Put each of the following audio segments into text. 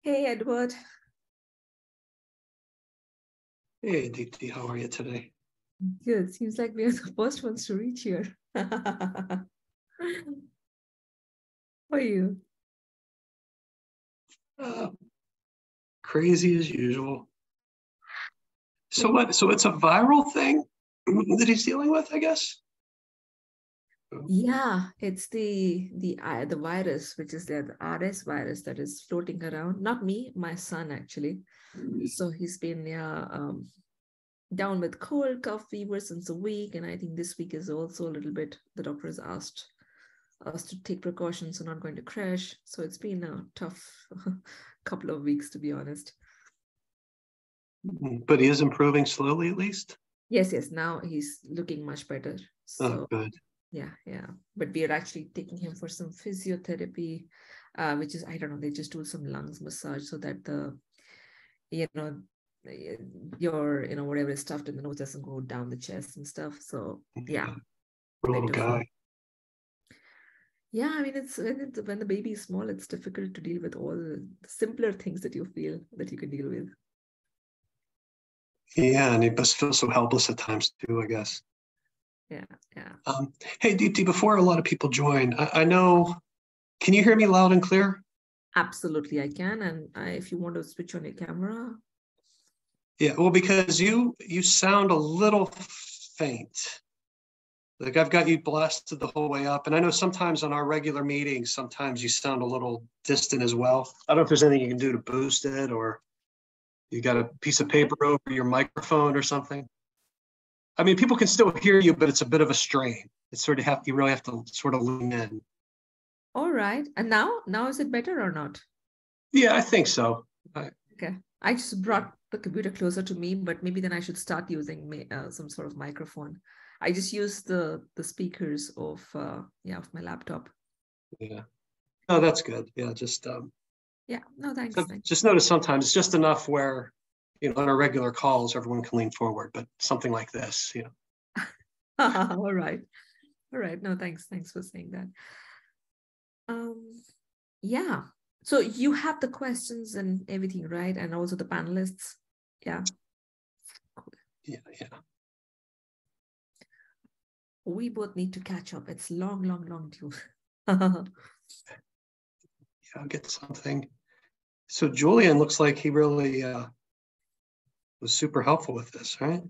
Hey, Edward. Hey, Deepti, how are you today? Good. Seems like we are the first ones to reach here. How are you? Uh, Crazy as usual. So Like, what? So it's a viral thing that he's dealing with, I guess. yeah, it's the virus, which is the RS virus that is floating around. Not me, my son actually. So he's been down with cold, cough, fever since a week, and I think this week is also a little bit. The doctor has asked us to take precautions, so not going to crash. So it's been a tough couple of weeks, to be honest. But he is improving slowly, at least. Yes, yes. Now he's looking much better. Oh, So good. yeah, yeah. But we are actually taking him for some physiotherapy, which is, I don't know, they just do some lungs massage so that you know, whatever is stuffed in the nose doesn't go down the chest and stuff. So yeah, Yeah, poor they little do. guy. Yeah, I mean, it's when the baby is small, it's difficult to deal with all the simpler things that you feel that you can deal with. Yeah, and he must feel so helpless at times too, I guess. Yeah, yeah. Um, hey, Deepti, before a lot of people join, I know. Can you hear me loud and clear? Absolutely, I can. And if you want to switch on your camera, Yeah, well, because you sound a little faint. Like I've got you blasted the whole way up. And I know sometimes on our regular meetings, sometimes you sound a little distant as well. I don't know if there's anything you can do to boost it or you got a piece of paper over your microphone or something. I mean, people can still hear you, but it's a bit of a strain. It's sort of you really have to sort of lean in. all right. And now is it better or not? Yeah, I think so. Okay. I just brought the computer closer to me, but maybe then I should start using some sort of microphone. I just use the speakers of my laptop. Yeah. Oh, that's good. Yeah, Yeah. No, thanks. so Thanks. just notice sometimes it's just enough where, on our regular calls, everyone can lean forward, but something like this. All right. All right. No, thanks. Thanks for saying that. Um, yeah. So you have the questions and everything, right? And also the panelists. Yeah. Cool. Yeah, yeah. We both need to catch up. It's long, long, long too. Yeah, I'll get something. So Julian looks like he really was super helpful with this, right?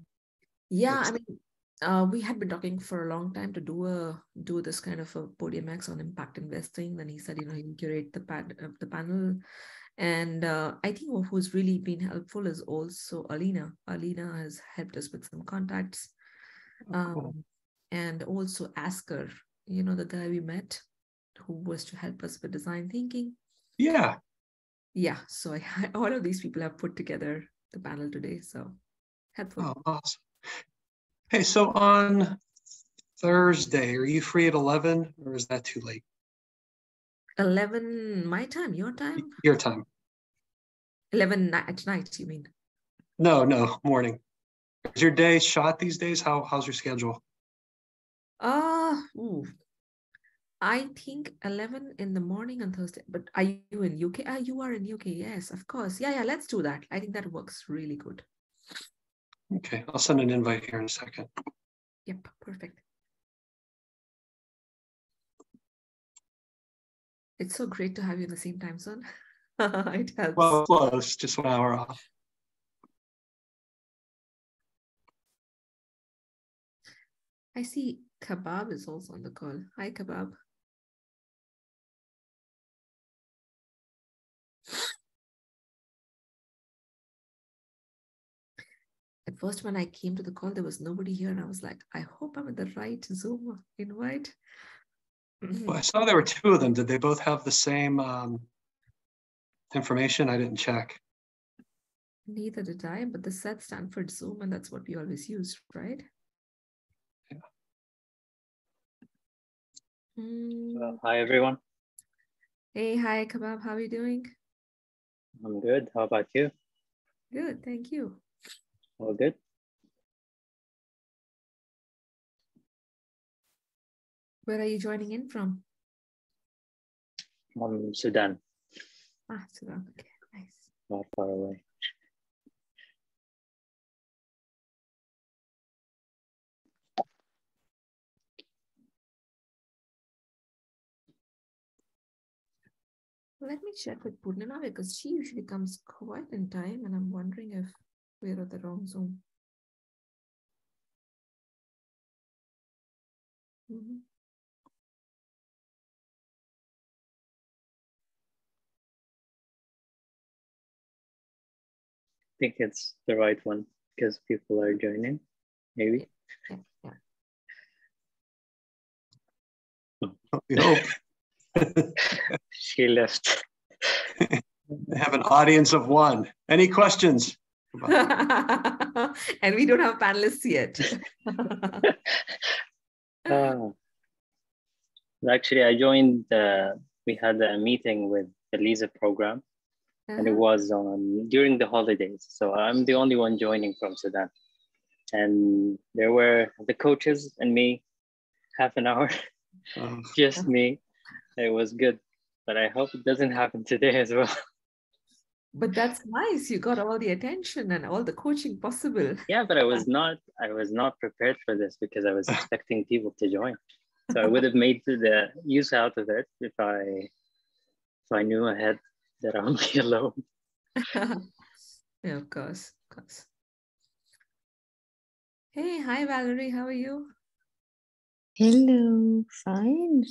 Yeah, I That's, mean, we had been talking for a long time to do this kind of a Podium X on impact investing. Then he said, he'll curate the panel, and I think who's really been helpful is also Alina. Alina has helped us with some contacts, cool. and also Asker, the guy we met, who was to help us with design thinking. Yeah. Yeah, so all of these people have put together the panel today, so helpful. Oh, awesome. Hey, so on Thursday, are you free at 11 or is that too late? 11 my time, your time? Your time. 11 at night, you mean? No, no, morning. Is your day shot these days? How's your schedule? Ooh, I think 11 in the morning on Thursday. But are you in UK? Ah, you are in UK. Yes, of course. Yeah, yeah, let's do that. I think that works really good. Okay, I'll send an invite here in a second. Yep, perfect. It's so great to have you in the same time zone. It helps. Well, close, just 1 hour off. I see Kebab is also on the call. Hi, Kebab. At first, when I came to the call, there was nobody here, and I was like, I hope I'm in the right Zoom invite. Well, I saw there were two of them. Did they both have the same information? I didn't check. Neither did I, but the set Stanford Zoom, and that's what we always use, right? Yeah. Hi, everyone. Hey, hi, Kebab. How are you doing? I'm good. How about you? Good, thank you. All good? Where are you joining in from? From Sudan. Ah, Sudan. Okay, nice. far, far away. Let me check with Purnima because she usually comes quite in time, and I'm wondering if we're at the wrong zone. Mhm. I think it's the right one because people are joining, maybe. Yeah. We hope. She left. I have an audience of one. Any questions? And we don't have panelists yet. Actually, I joined, we had a meeting with the LISA program, and it was during the holidays. So I'm the only one joining from Sudan. And there were the coaches and me, half an hour, just me. It was good, but I hope it doesn't happen today as well. But that's nice. You got all the attention and all the coaching possible. Yeah, but I was not prepared for this because I was expecting people to join. So I would have made the use out of it if I knew ahead that I'll be alone. Yeah, of course. Hey, hi Valerie, how are you? Hello, fine.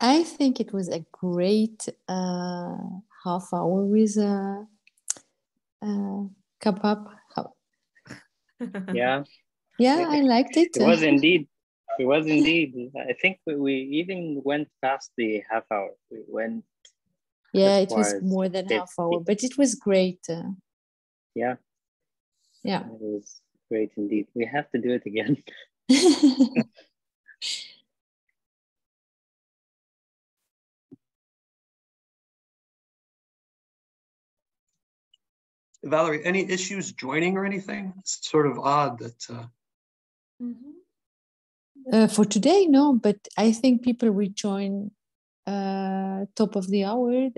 I think it was a great half hour with kebab. Yeah. Yeah, I liked it. It was indeed. It was indeed. I think we even went past the half hour. We went. Yeah, it was more than half hour, but it was great. Yeah. Yeah. It was great indeed. We have to do it again. Valerie, any issues joining or anything? It's sort of odd that. For today, no, but I think people will join top of the hour.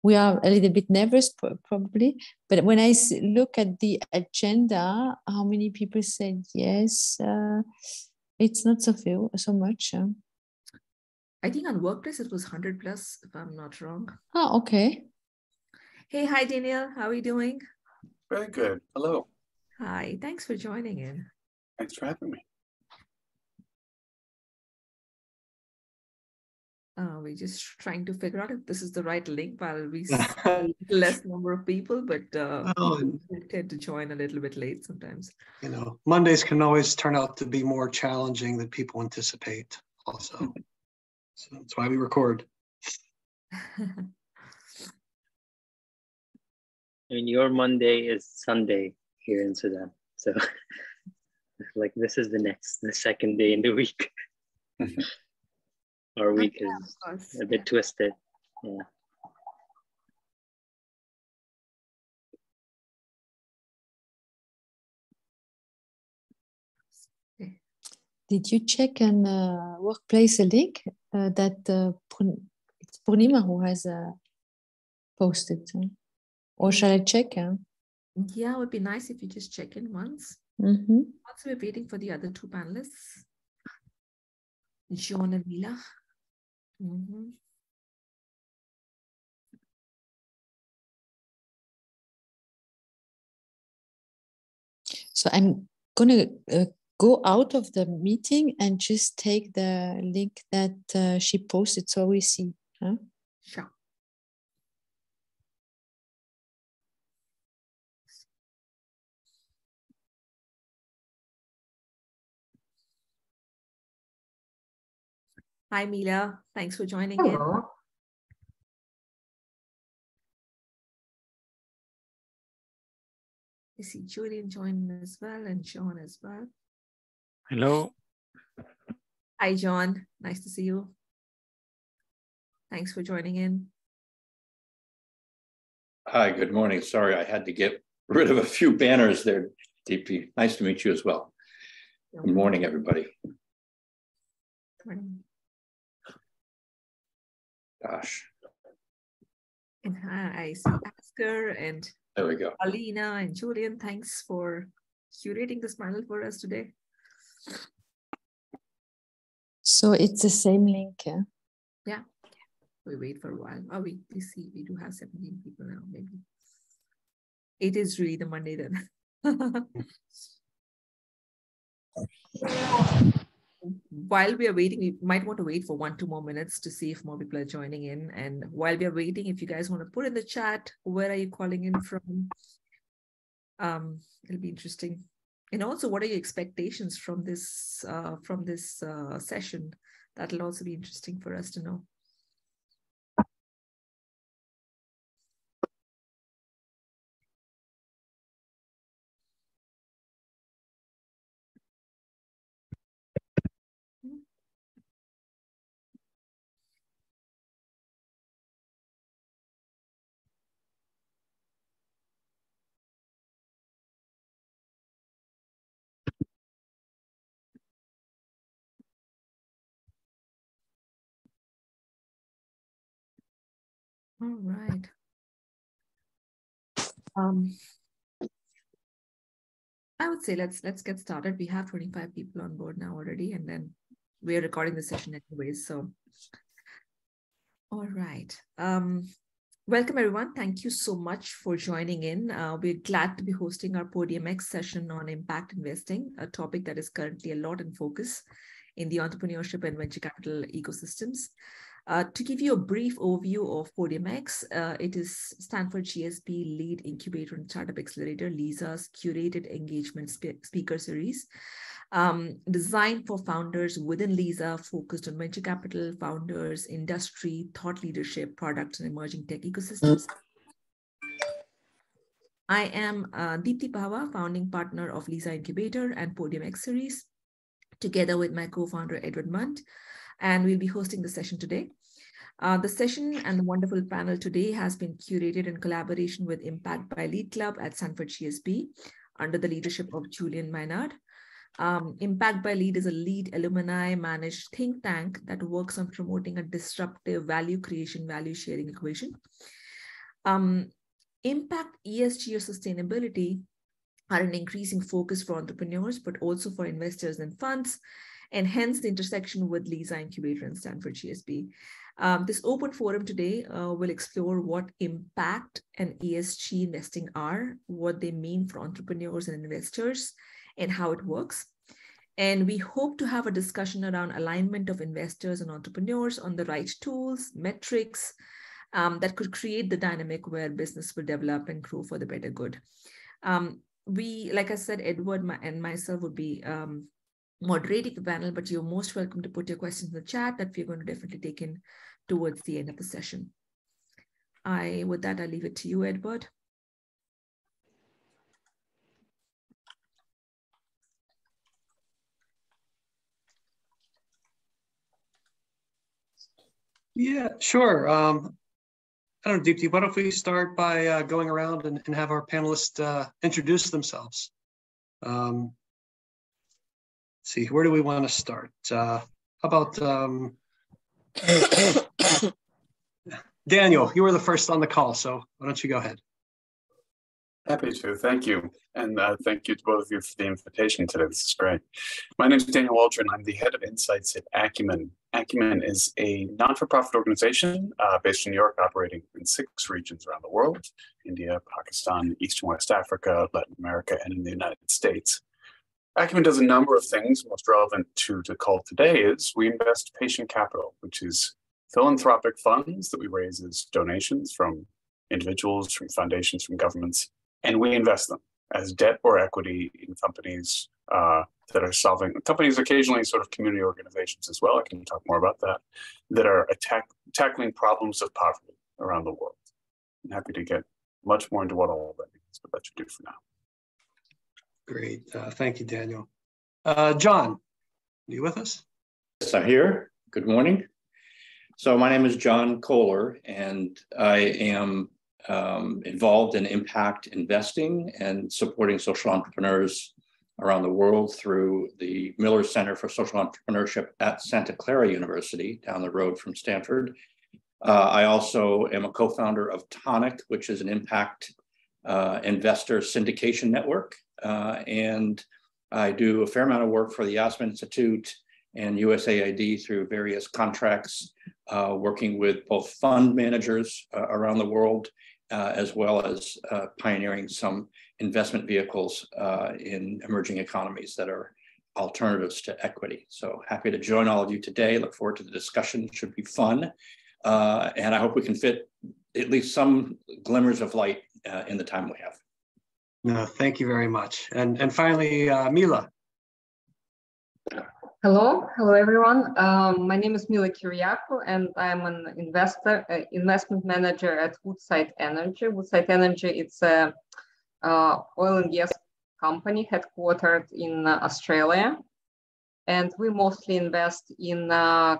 We are a little bit nervous probably, but when I look at the agenda, how many people said yes, it's not so much. I think on Workplace it was 100 plus, if I'm not wrong. Oh, okay. Hey, hi Daniel, how are you doing? Very good. Hello. Hi, thanks for joining in. Thanks for having me. We're just trying to figure out if this is the right link while we see a less number of people, but people tend to join a little bit late sometimes. You know, Mondays can always turn out to be more challenging than people anticipate also. So that's why we record. I mean, your Monday is Sunday here in Sudan. So like this is the second day in the week. Our week is a bit twisted. Yeah. Did you check on Workplace a link that it's Purnima who has posted? Or shall I check? Yeah, it would be nice if you just check in once. Mm-hmm. Also, we're waiting for the other two panelists, John and Mila. Mm-hmm. So I'm going to go out of the meeting and just take the link that she posted so we see. Huh? Sure. Hi, Mila. Thanks for joining in. I see Julian joined as well and John as well. Hello. Hi, John. Nice to see you. Thanks for joining in. Hi, good morning. Sorry, I had to get rid of a few banners there, DP. Nice to meet you as well. Good morning, everybody. Morning. Gosh. And I see Asker and There we go. Alina and Julian. Thanks for curating this panel for us today. So it's the same link. Yeah. We wait for a while. Oh, we see we do have 17 people now, maybe. It is really the Monday then. While we are waiting, we might want to wait for 1-2 more minutes to see if more people are joining in. And while we are waiting, if you guys want to put in the chat, where are you calling in from? It'll be interesting. And also, what are your expectations from this session? That'll also be interesting for us to know. All right. I would say let's get started. We have 25 people on board now already, and then we're recording the session anyways. So, all right. Welcome everyone. Thank you so much for joining in. We're glad to be hosting our Podium X session on impact investing, a topic that is currently a lot in focus in the entrepreneurship and venture capital ecosystems. To give you a brief overview of Podium X, it is Stanford GSB Lead Incubator and Startup Accelerator, LISA's curated engagement speaker series, designed for founders within LISA, focused on venture capital, founders, industry, thought leadership, products, and emerging tech ecosystems. I am Deepti Pahwa, founding partner of LISA Incubator and Podium X series, together with my co-founder, Edward Munt, and we'll be hosting the session today. The session and the wonderful panel today has been curated in collaboration with Impact by Lead Club at Stanford GSB under the leadership of Julian Maynard. Impact by Lead is a lead alumni managed think tank that works on promoting a disruptive value creation, value sharing equation. Impact, ESG, or sustainability are an increasing focus for entrepreneurs, but also for investors and funds, and hence the intersection with LISA Incubator and Stanford GSB. This open forum today will explore what impact and ESG investing are, what they mean for entrepreneurs and investors, and how it works. And we hope to have a discussion around alignment of investors and entrepreneurs on the right tools, metrics that could create the dynamic where business will develop and grow for the better good. Like I said, Edward and myself would be moderating the panel, but you're most welcome to put your questions in the chat that we're going to definitely take in towards the end of the session. With that, I leave it to you, Edward. Yeah, sure. I don't know, Deepti, what if we start by going around and have our panelists introduce themselves? Let's see, where do we want to start? How about Daniel, you were the first on the call, so why don't you go ahead? Happy to, thank you. And thank you to both of you for the invitation today. This is great. My name is Daniel Waldron. I'm the head of insights at Acumen. Acumen is a non-for-profit organization based in New York, operating in 6 regions around the world: India, Pakistan, East and West Africa, Latin America, and in the United States. Acumen does a number of things. Most relevant to the call today is we invest patient capital, which is philanthropic funds that we raise as donations from individuals, from foundations, from governments, and we invest them as debt or equity in companies that are solving, companies occasionally sort of community organizations as well, I can talk more about that, that are tackling problems of poverty around the world. I'm happy to get much more into what all of that means, but that should do for now. Great, thank you, Daniel. John, are you with us? Yes, I'm here. Good morning. So my name is John Kohler, and I am involved in impact investing and supporting social entrepreneurs around the world through the Miller Center for Social Entrepreneurship at Santa Clara University, down the road from Stanford. I also am a co-founder of Tonic, which is an impact investor syndication network. And I do a fair amount of work for the Yasmin Institute and USAID through various contracts, working with both fund managers around the world, as well as pioneering some investment vehicles in emerging economies that are alternatives to equity. So happy to join all of you today. Look forward to the discussion. It should be fun. And I hope we can fit at least some glimmers of light in the time we have. No, thank you very much. And finally, Mila. Hello everyone. My name is Mila Kyriakou, and I'm an investment manager at Woodside Energy. Woodside Energy, it's a oil and gas company headquartered in Australia, and we mostly invest in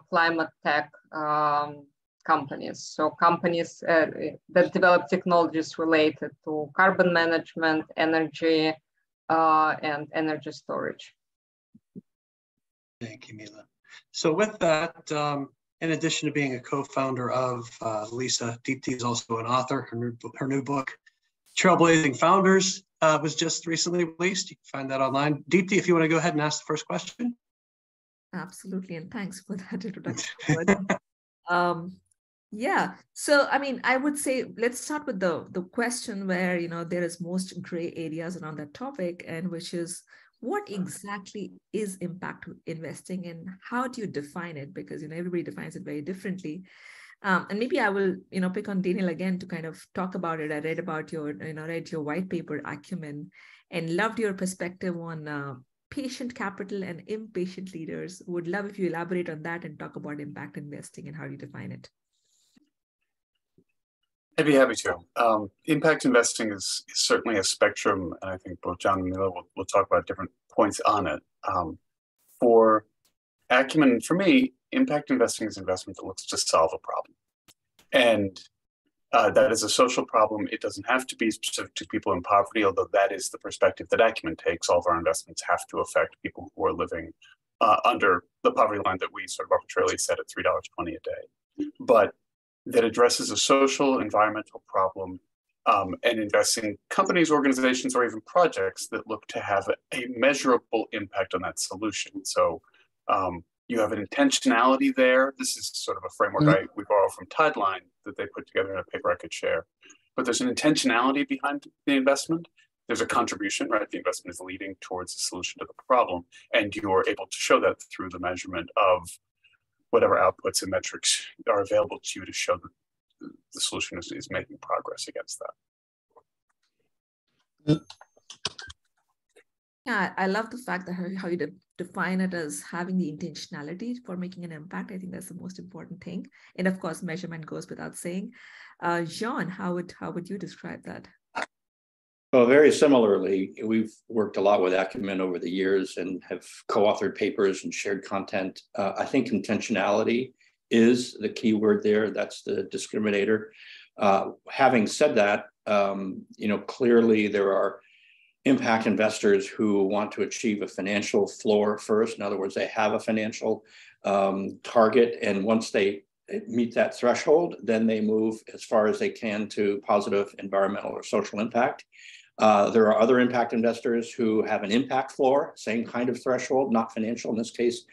climate tech companies. So companies that develop technologies related to carbon management, energy, and energy storage. Thank you, Mila. So with that, in addition to being a co-founder of Lisa, Deepti is also an author. Her new book, Trailblazing Founders, was just recently released. You can find that online. Deepti, if you want to go ahead and ask the first question. Absolutely, and thanks for that introduction. Yeah, so I mean, I would say let's start with the question where there is most gray areas around that topic, and which is, what exactly is impact investing and how do you define it? Because everybody defines it very differently. And maybe I will pick on Daniel again to kind of talk about it. I read about your read your white paper Acumen and loved your perspective on patient capital and impatient leaders. Would love if you elaborate on that and talk about impact investing and how you define it. I'd be happy to. Impact investing is certainly a spectrum, and I think both John and Mila will talk about different points on it. For Acumen, for me, impact investing is investment that looks to solve a problem. And that is a social problem. It doesn't have to be specific to people in poverty, although that is the perspective that Acumen takes. All of our investments have to affect people who are living under the poverty line that we sort of arbitrarily set at $3.20 a day. But that addresses a social, environmental problem, and invests in companies, organizations, or even projects that look to have a measurable impact on that solution. So you have an intentionality there. This is sort of a framework we borrow from Tideline that they put together in a paper I could share. But there's an intentionality behind the investment. There's a contribution, right? The investment is leading towards a solution to the problem, and you're able to show that through the measurement of whatever outputs and metrics are available to you to show that the solution is making progress against that. Yeah, I love the fact that how you define it as having the intentionality for making an impact. I think that's the most important thing. And of course, measurement goes without saying. Jean, how would you describe that? Well, very similarly, we've worked a lot with Acumen over the years and have co-authored papers and shared content. I think intentionality is the key word there. That's the discriminator. Having said that, clearly there are impact investors who want to achieve a financial floor first. In other words, they have a financial target, and once they meet that threshold, then they move as far as they can to positive environmental or social impact. There are other impact investors who have an impact floor, same kind of threshold, not financial. In this case,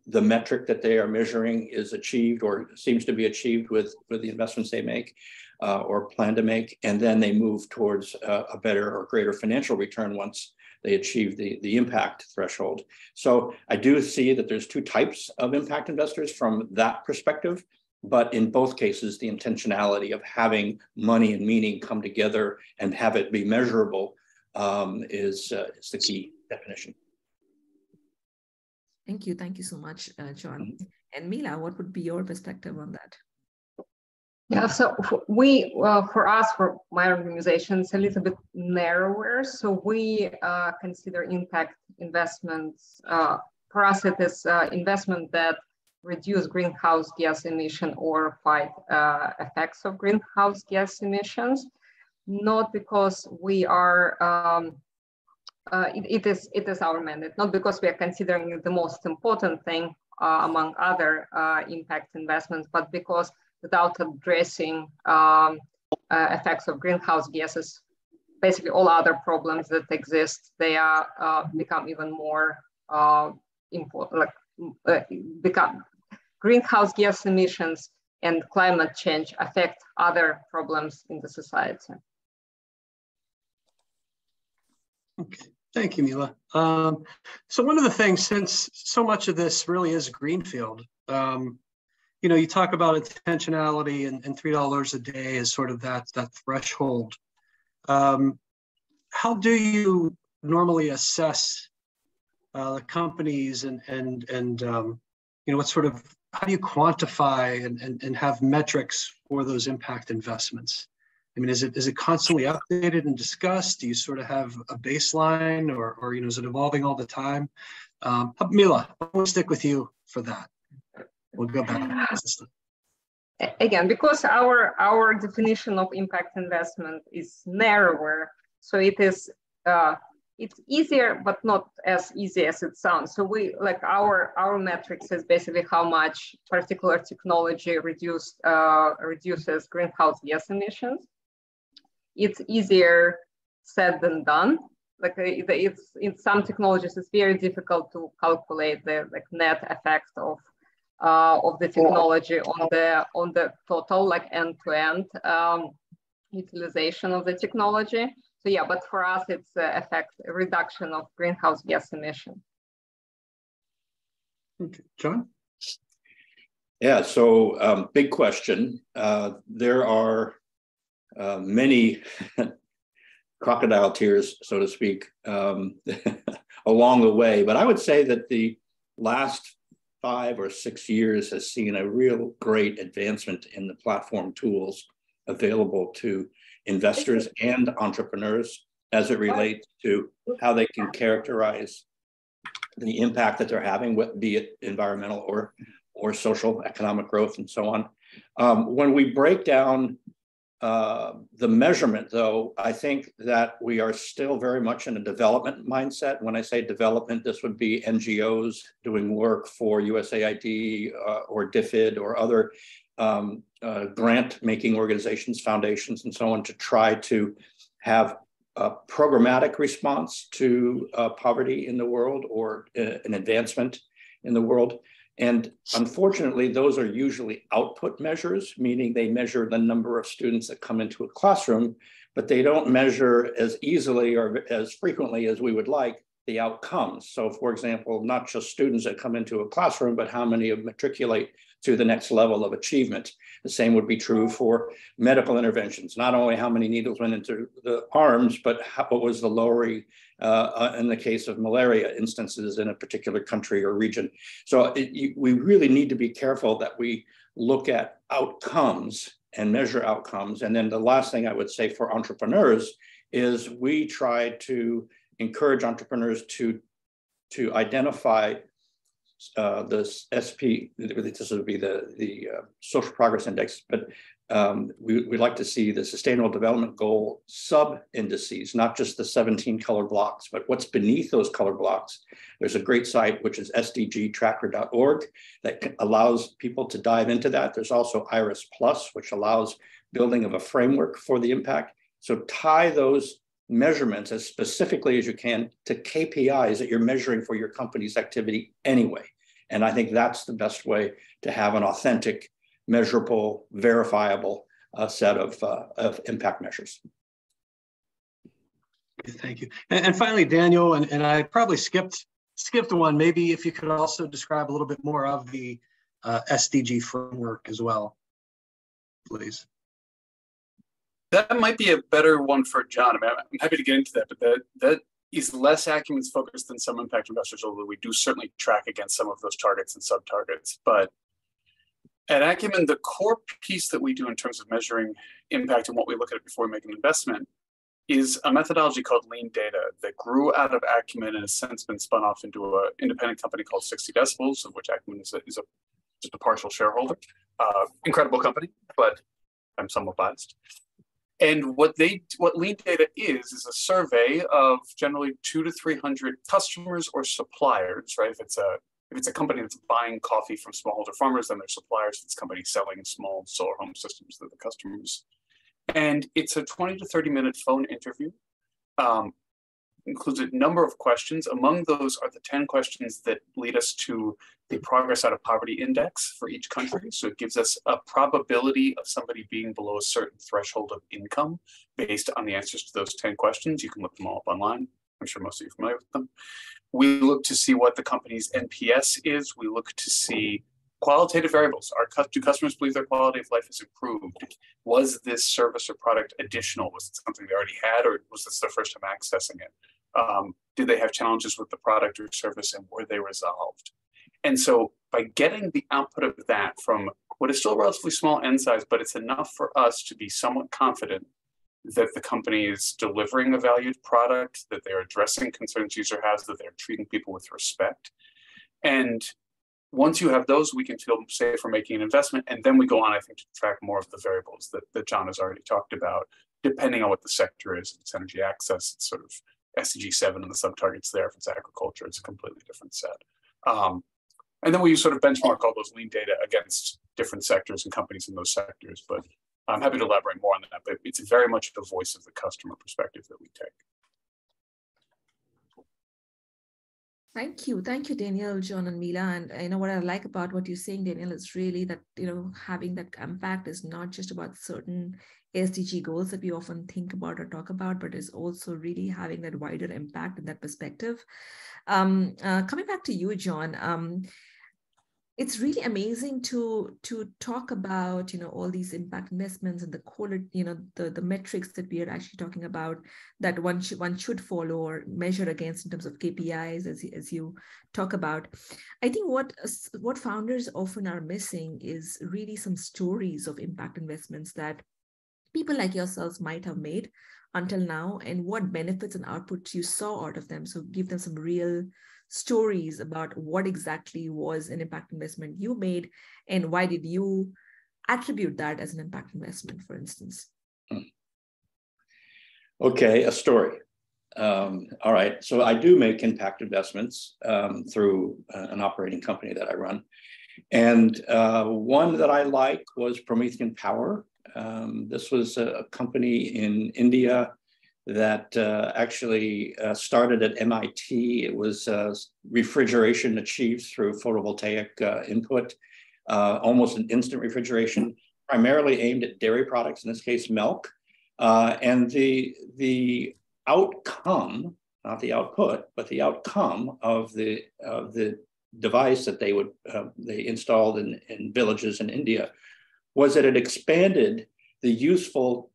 the metric that they are measuring is achieved or seems to be achieved with the investments they make or plan to make. And then they move towards a better or greater financial return once they achieve the impact threshold. So I do see that there's two types of impact investors from that perspective. But in both cases, the intentionality of having money and meaning come together and have it be measurable is the key definition. Thank you. Thank you so much, John. And Mila, what would be your perspective on that? Yeah, so for us, for my organization, it's a little bit narrower. So we consider impact investments. For us, it is investment that reduce greenhouse gas emission or fight effects of greenhouse gas emissions, not because we are, it is our mandate, not because we are considering it the most important thing among other impact investments, but because without addressing effects of greenhouse gases, basically all other problems that exist, they are become even more important. Become greenhouse gas emissions and climate change affect other problems in the society. Okay, thank you, Mila. So one of the things, since so much of this really is greenfield, you know, you talk about intentionality and $3 a day is sort of that threshold. How do you normally assess the companies and you know, what sort of, how do you quantify and have metrics for those impact investments? I mean, is it constantly updated and discussed? Do you sort of have a baseline, or you know, is it evolving all the time? Mila, we'll stick with you for that. We'll go back. Again, because our definition of impact investment is narrower, so it is it's easier, but not as easy as it sounds. So we, like, our metrics is basically how much particular technology reduces greenhouse gas emissions. It's easier said than done. Like, it's in some technologies, it's very difficult to calculate the net effect of the technology on the total, like, end-to-end utilization of the technology. So yeah, but for us, it's a reduction of greenhouse gas emission. Okay, John? Yeah, so big question. There are many crocodile tears, so to speak, along the way. But I would say that the last 5 or 6 years has seen a real great advancement in the platform tools available to investors and entrepreneurs as it relates to how they can characterize the impact that they're having, be it environmental or social, economic growth, and so on. When we break down the measurement, though, I think that we are still very much in a development mindset. When I say development, this would be NGOs doing work for USAID or DFID or other grant-making organizations, foundations, and so on, to try to have a programmatic response to poverty in the world or an advancement in the world. And unfortunately, those are usually output measures, meaning they measure the number of students that come into a classroom, but they don't measure as easily or as frequently as we would like the outcomes. So, for example, not just students that come into a classroom, but how many matriculate to the next level of achievement. The same would be true for medical interventions. Not only how many needles went into the arms, but what was the lowering in the case of malaria instances in a particular country or region. So we really need to be careful that we look at outcomes and measure outcomes. And then the last thing I would say for entrepreneurs is we try to encourage entrepreneurs to identify this SP, this would be the Social Progress Index, but we'd like to see the Sustainable Development Goal sub-indices, not just the 17 color blocks, but what's beneath those color blocks. There's a great site, which is sdgtracker.org, that allows people to dive into that. There's also IRIS Plus, which allows building of a framework for the impact. So tie those measurements as specifically as you can to KPIs that you're measuring for your company's activity anyway. And I think that's the best way to have an authentic, measurable, verifiable set of impact measures. Thank you. And finally, Daniel, and I probably skipped one. Maybe if you could also describe a little bit more of the SDG framework as well, please. That might be a better one for John. I mean, I'm happy to get into that, but that is less Acumen's focused than some impact investors, although we do certainly track against some of those targets and sub-targets. But at Acumen, the core piece that we do in terms of measuring impact and what we look at before we make an investment is a methodology called lean data that grew out of Acumen and has since been spun off into an independent company called 60 Decibels, of which Acumen is just a partial shareholder. Incredible company, but I'm somewhat biased. And what lean data is a survey of generally 200 to 300 customers or suppliers, right? If If it's a company that's buying coffee from smallholder farmers, then they're suppliers to this company selling small solar home systems to the customers. And it's a 20 to 30 minute phone interview. Includes a number of questions. Among those are the 10 questions that lead us to the Progress Out of Poverty Index for each country. So it gives us a probability of somebody being below a certain threshold of income based on the answers to those 10 questions. You can look them all up online. I'm sure most of you are familiar with them. We look to see what the company's NPS is. We look to see qualitative variables. Do customers believe their quality of life has improved? Was this service or product additional? Was it something they already had, or was this their first time accessing it? Did they have challenges with the product or service, and were they resolved? And so by getting the output of that from what is still a relatively small N size, but it's enough for us to be somewhat confident that the company is delivering a valued product, that they're addressing concerns user has, that they're treating people with respect. And once you have those, we can feel safe for making an investment. And then we go on, I think, to track more of the variables that John has already talked about, depending on what the sector is. If it's energy access, it's sort of SDG 7 and the sub-targets there. If it's agriculture, it's a completely different set. And then we sort of benchmark all those lean data against different sectors and companies in those sectors. But I'm happy to elaborate more on that, but it's very much the voice of the customer perspective that we take. Thank you, Daniel, John, and Mila. And what I like about what you're saying, Daniel, is really that having that impact is not just about certain SDG goals that we often think about or talk about, but is also really having that wider impact in that perspective. Coming back to you, John, it's really amazing to talk about all these impact investments and the quality, the metrics that we are actually talking about that one should follow or measure against in terms of KPIs as you talk about. I think what founders often are missing is really some stories of impact investments that people like yourselves might have made until now, and what benefits and outputs you saw out of them. So give them some real stories about what exactly was an impact investment you made, and why did you attribute that as an impact investment, for instance? Okay, a story. All right, so I do make impact investments through an operating company that I run. And one that I like was Promethean Power. This was a company in India that actually started at MIT. It was refrigeration achieved through photovoltaic input, almost an instant refrigeration, primarily aimed at dairy products, in this case, milk. And the outcome, not the output, but the outcome of the device that they installed in villages in India was that it expanded the useful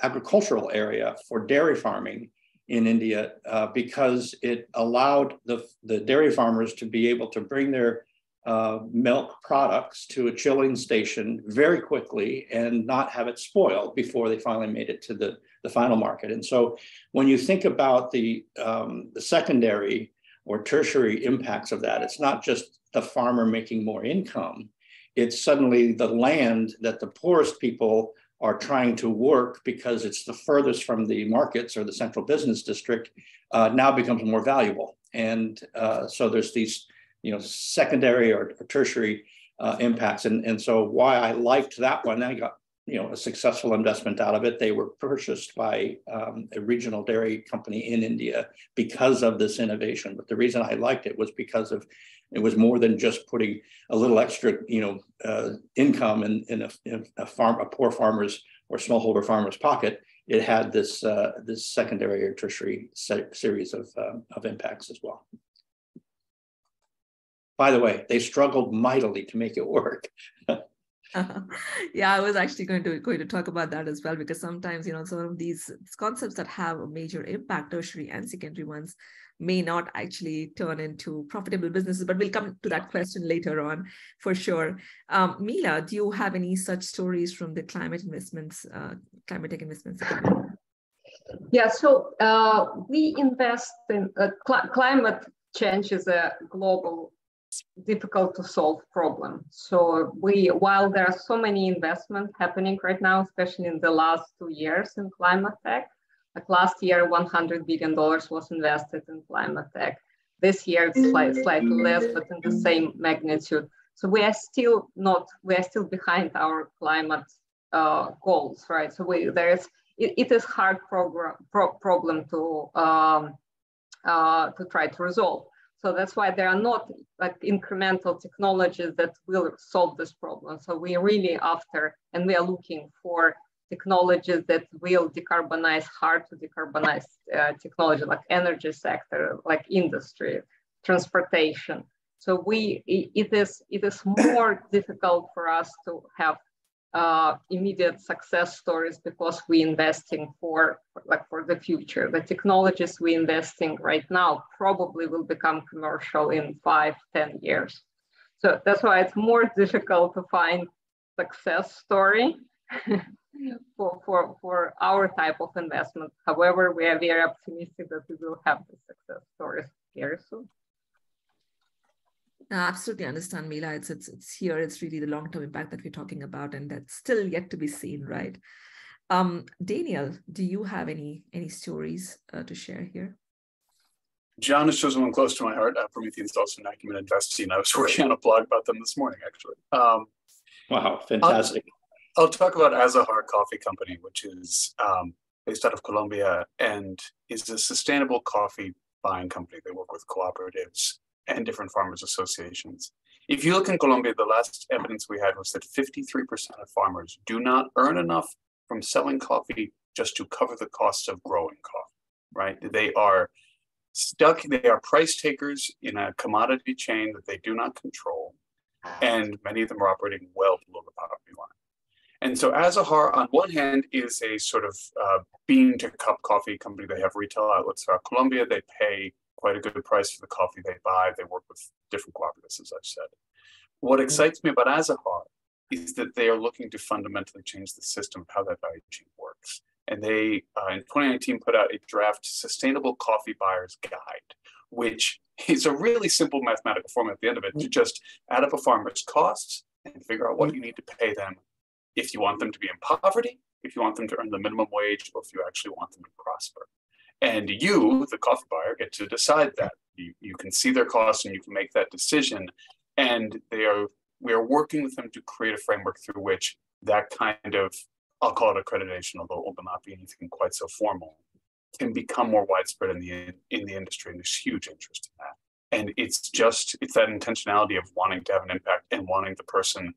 agricultural area for dairy farming in India because it allowed the dairy farmers to be able to bring their milk products to a chilling station very quickly and not have it spoiled before they finally made it to the final market. And so when you think about the secondary or tertiary impacts of that, it's not just the farmer making more income, it's suddenly the land that the poorest people are trying to work because it's the furthest from the markets or the central business district now becomes more valuable. And so there's these secondary or tertiary impacts. And so why I liked that one, I got a successful investment out of it. They were purchased by a regional dairy company in India because of this innovation. But the reason I liked it was because it was more than just putting a little extra, income in a poor farmer's or smallholder farmer's pocket. It had this secondary or tertiary series of impacts as well. By the way, they struggled mightily to make it work. Yeah, I was actually going to talk about that as well, because sometimes some of these concepts that have a major impact, tertiary and secondary ones, may not actually turn into profitable businesses, but we'll come to that question later on for sure. Mila, do you have any such stories from the climate tech investments? Yeah, so we invest in climate change is a global, difficult to solve problem. So while there are so many investments happening right now, especially in the last 2 years in climate tech, like last year, $100 billion was invested in climate tech. This year it's slightly less, but in the same magnitude. So we are still behind our climate goals, right? So it is hard problem to try to resolve. So that's why there are not like incremental technologies that will solve this problem. So we are really after, and we are looking for technologies that will decarbonize, hard to decarbonize technology, like energy sector, like industry, transportation. So it is more difficult for us to have immediate success stories because we're investing for the future. The technologies we're investing right now probably will become commercial in 5-10 years. So that's why it's more difficult to find success story for our type of investment. However, we are very optimistic that we will have the success stories very soon. I absolutely understand, Mila. It's here. It's really the long-term impact that we're talking about, and that's still yet to be seen, right? Daniel, do you have any stories to share here? John has chosen one close to my heart. Promethean is also an Acumen investee, and I was working on a blog about them this morning, actually. Wow, fantastic. I'll talk about Azahar Coffee Company, which is based out of Colombia and is a sustainable coffee buying company. They work with cooperatives and different farmers associations. If you look in Colombia, the last evidence we had was that 53% of farmers do not earn enough from selling coffee just to cover the costs of growing coffee, right? They are stuck, they are price takers in a commodity chain that they do not control. And many of them are operating well below the poverty line. And so Azahar, on one hand, is a sort of bean to cup coffee company. They have retail outlets throughout Colombia. They pay quite a good price for the coffee they buy. They work with different cooperatives, as I've said. What excites me about Azahar is that they are looking to fundamentally change the system of how that value chain works. And they, in 2019, put out a draft Sustainable Coffee Buyer's Guide, which is a really simple mathematical formula at the end of it to just add up a farmer's costs and figure out what you need to pay them if you want them to be in poverty, if you want them to earn the minimum wage, or if you actually want them to prosper. And you, the coffee buyer, get to decide that. You can see their costs and you can make that decision. And we are working with them to create a framework through which that kind of, I'll call it accreditation, although it will not be anything quite so formal, can become more widespread in the industry. And there's huge interest in that. And it's that intentionality of wanting to have an impact and wanting the person.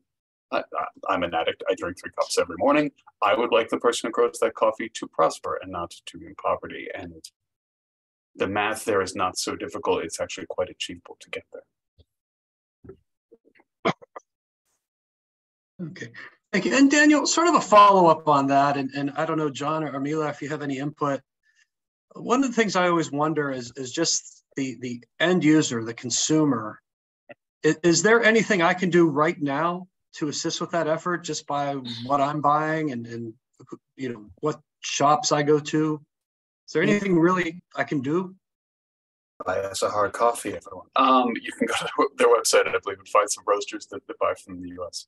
I'm an addict. I drink 3 cups every morning. I would like the person who grows that coffee to prosper and not to be in poverty. And the math there is not so difficult. It's actually quite achievable to get there. Okay, thank you. And Daniel, sort of a follow-up on that, and I don't know, John or Mila, if you have any input. One of the things I always wonder is just the end user, the consumer. Is there anything I can do right now to assist with that effort, just by what I'm buying and you know what shops I go to? Is there anything really I can do? Buy Azahar coffee, everyone. You can go to their website, and I believe, and find some roasters that buy from the US.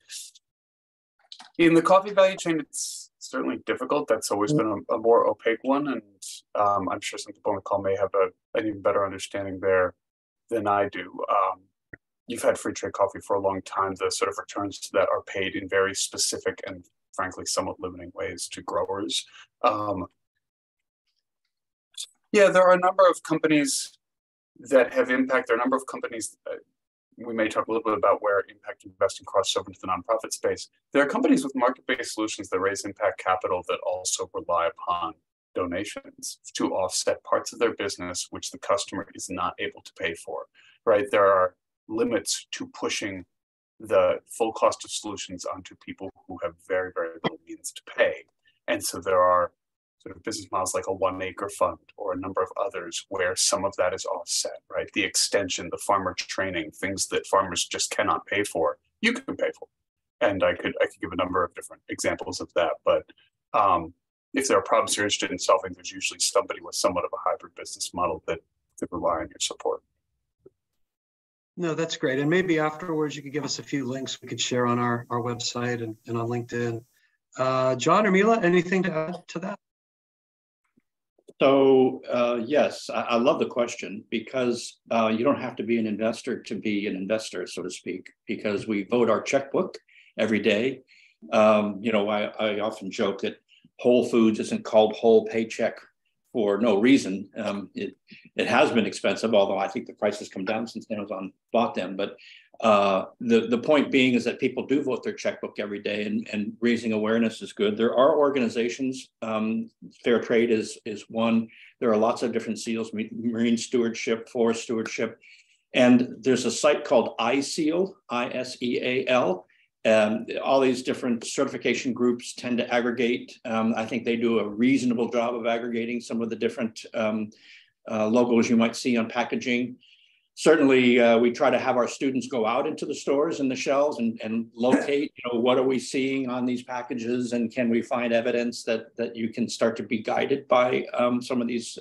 In the coffee value chain, it's certainly difficult. That's always been a more opaque one, and I'm sure some people on the call may have an even better understanding there than I do. You've had free trade coffee for a long time. The sort of returns to that are paid in very specific and frankly somewhat limiting ways to growers. Yeah, there are a number of companies that have impact. There are a number of companies, we may talk a little bit about where impact investing crosses over into the nonprofit space. There are companies with market-based solutions that raise impact capital that also rely upon donations to offset parts of their business which the customer is not able to pay for, right? There are limits to pushing the full cost of solutions onto people who have very, very little means to pay. And so there are sort of business models like a 1 acre fund or a number of others where some of that is offset, right? The extension, the farmer training, things that farmers just cannot pay for, you can pay for. And I could give a number of different examples of that. But if there are problems you're interested in solving, there's usually somebody with somewhat of a hybrid business model that could rely on your support. No, that's great. And maybe afterwards you could give us a few links we could share on our website and on LinkedIn. John or Mila, anything to add to that? So yes, I love the question because you don't have to be an investor to be an investor, so to speak, because we vote our checkbook every day. I often joke that Whole Foods isn't called whole paycheck for no reason. It has been expensive, although I think the price has come down since Amazon bought them. But the point being is that people do vote their checkbook every day, and raising awareness is good. There are organizations, Fair Trade is one. There are lots of different seals, marine stewardship, forest stewardship. And there's a site called iSeal, ISEAL. All these different certification groups tend to aggregate. I think they do a reasonable job of aggregating some of the different logos you might see on packaging. Certainly, we try to have our students go out into the stores and the shelves and locate, what are we seeing on these packages, and can we find evidence that you can start to be guided by some of these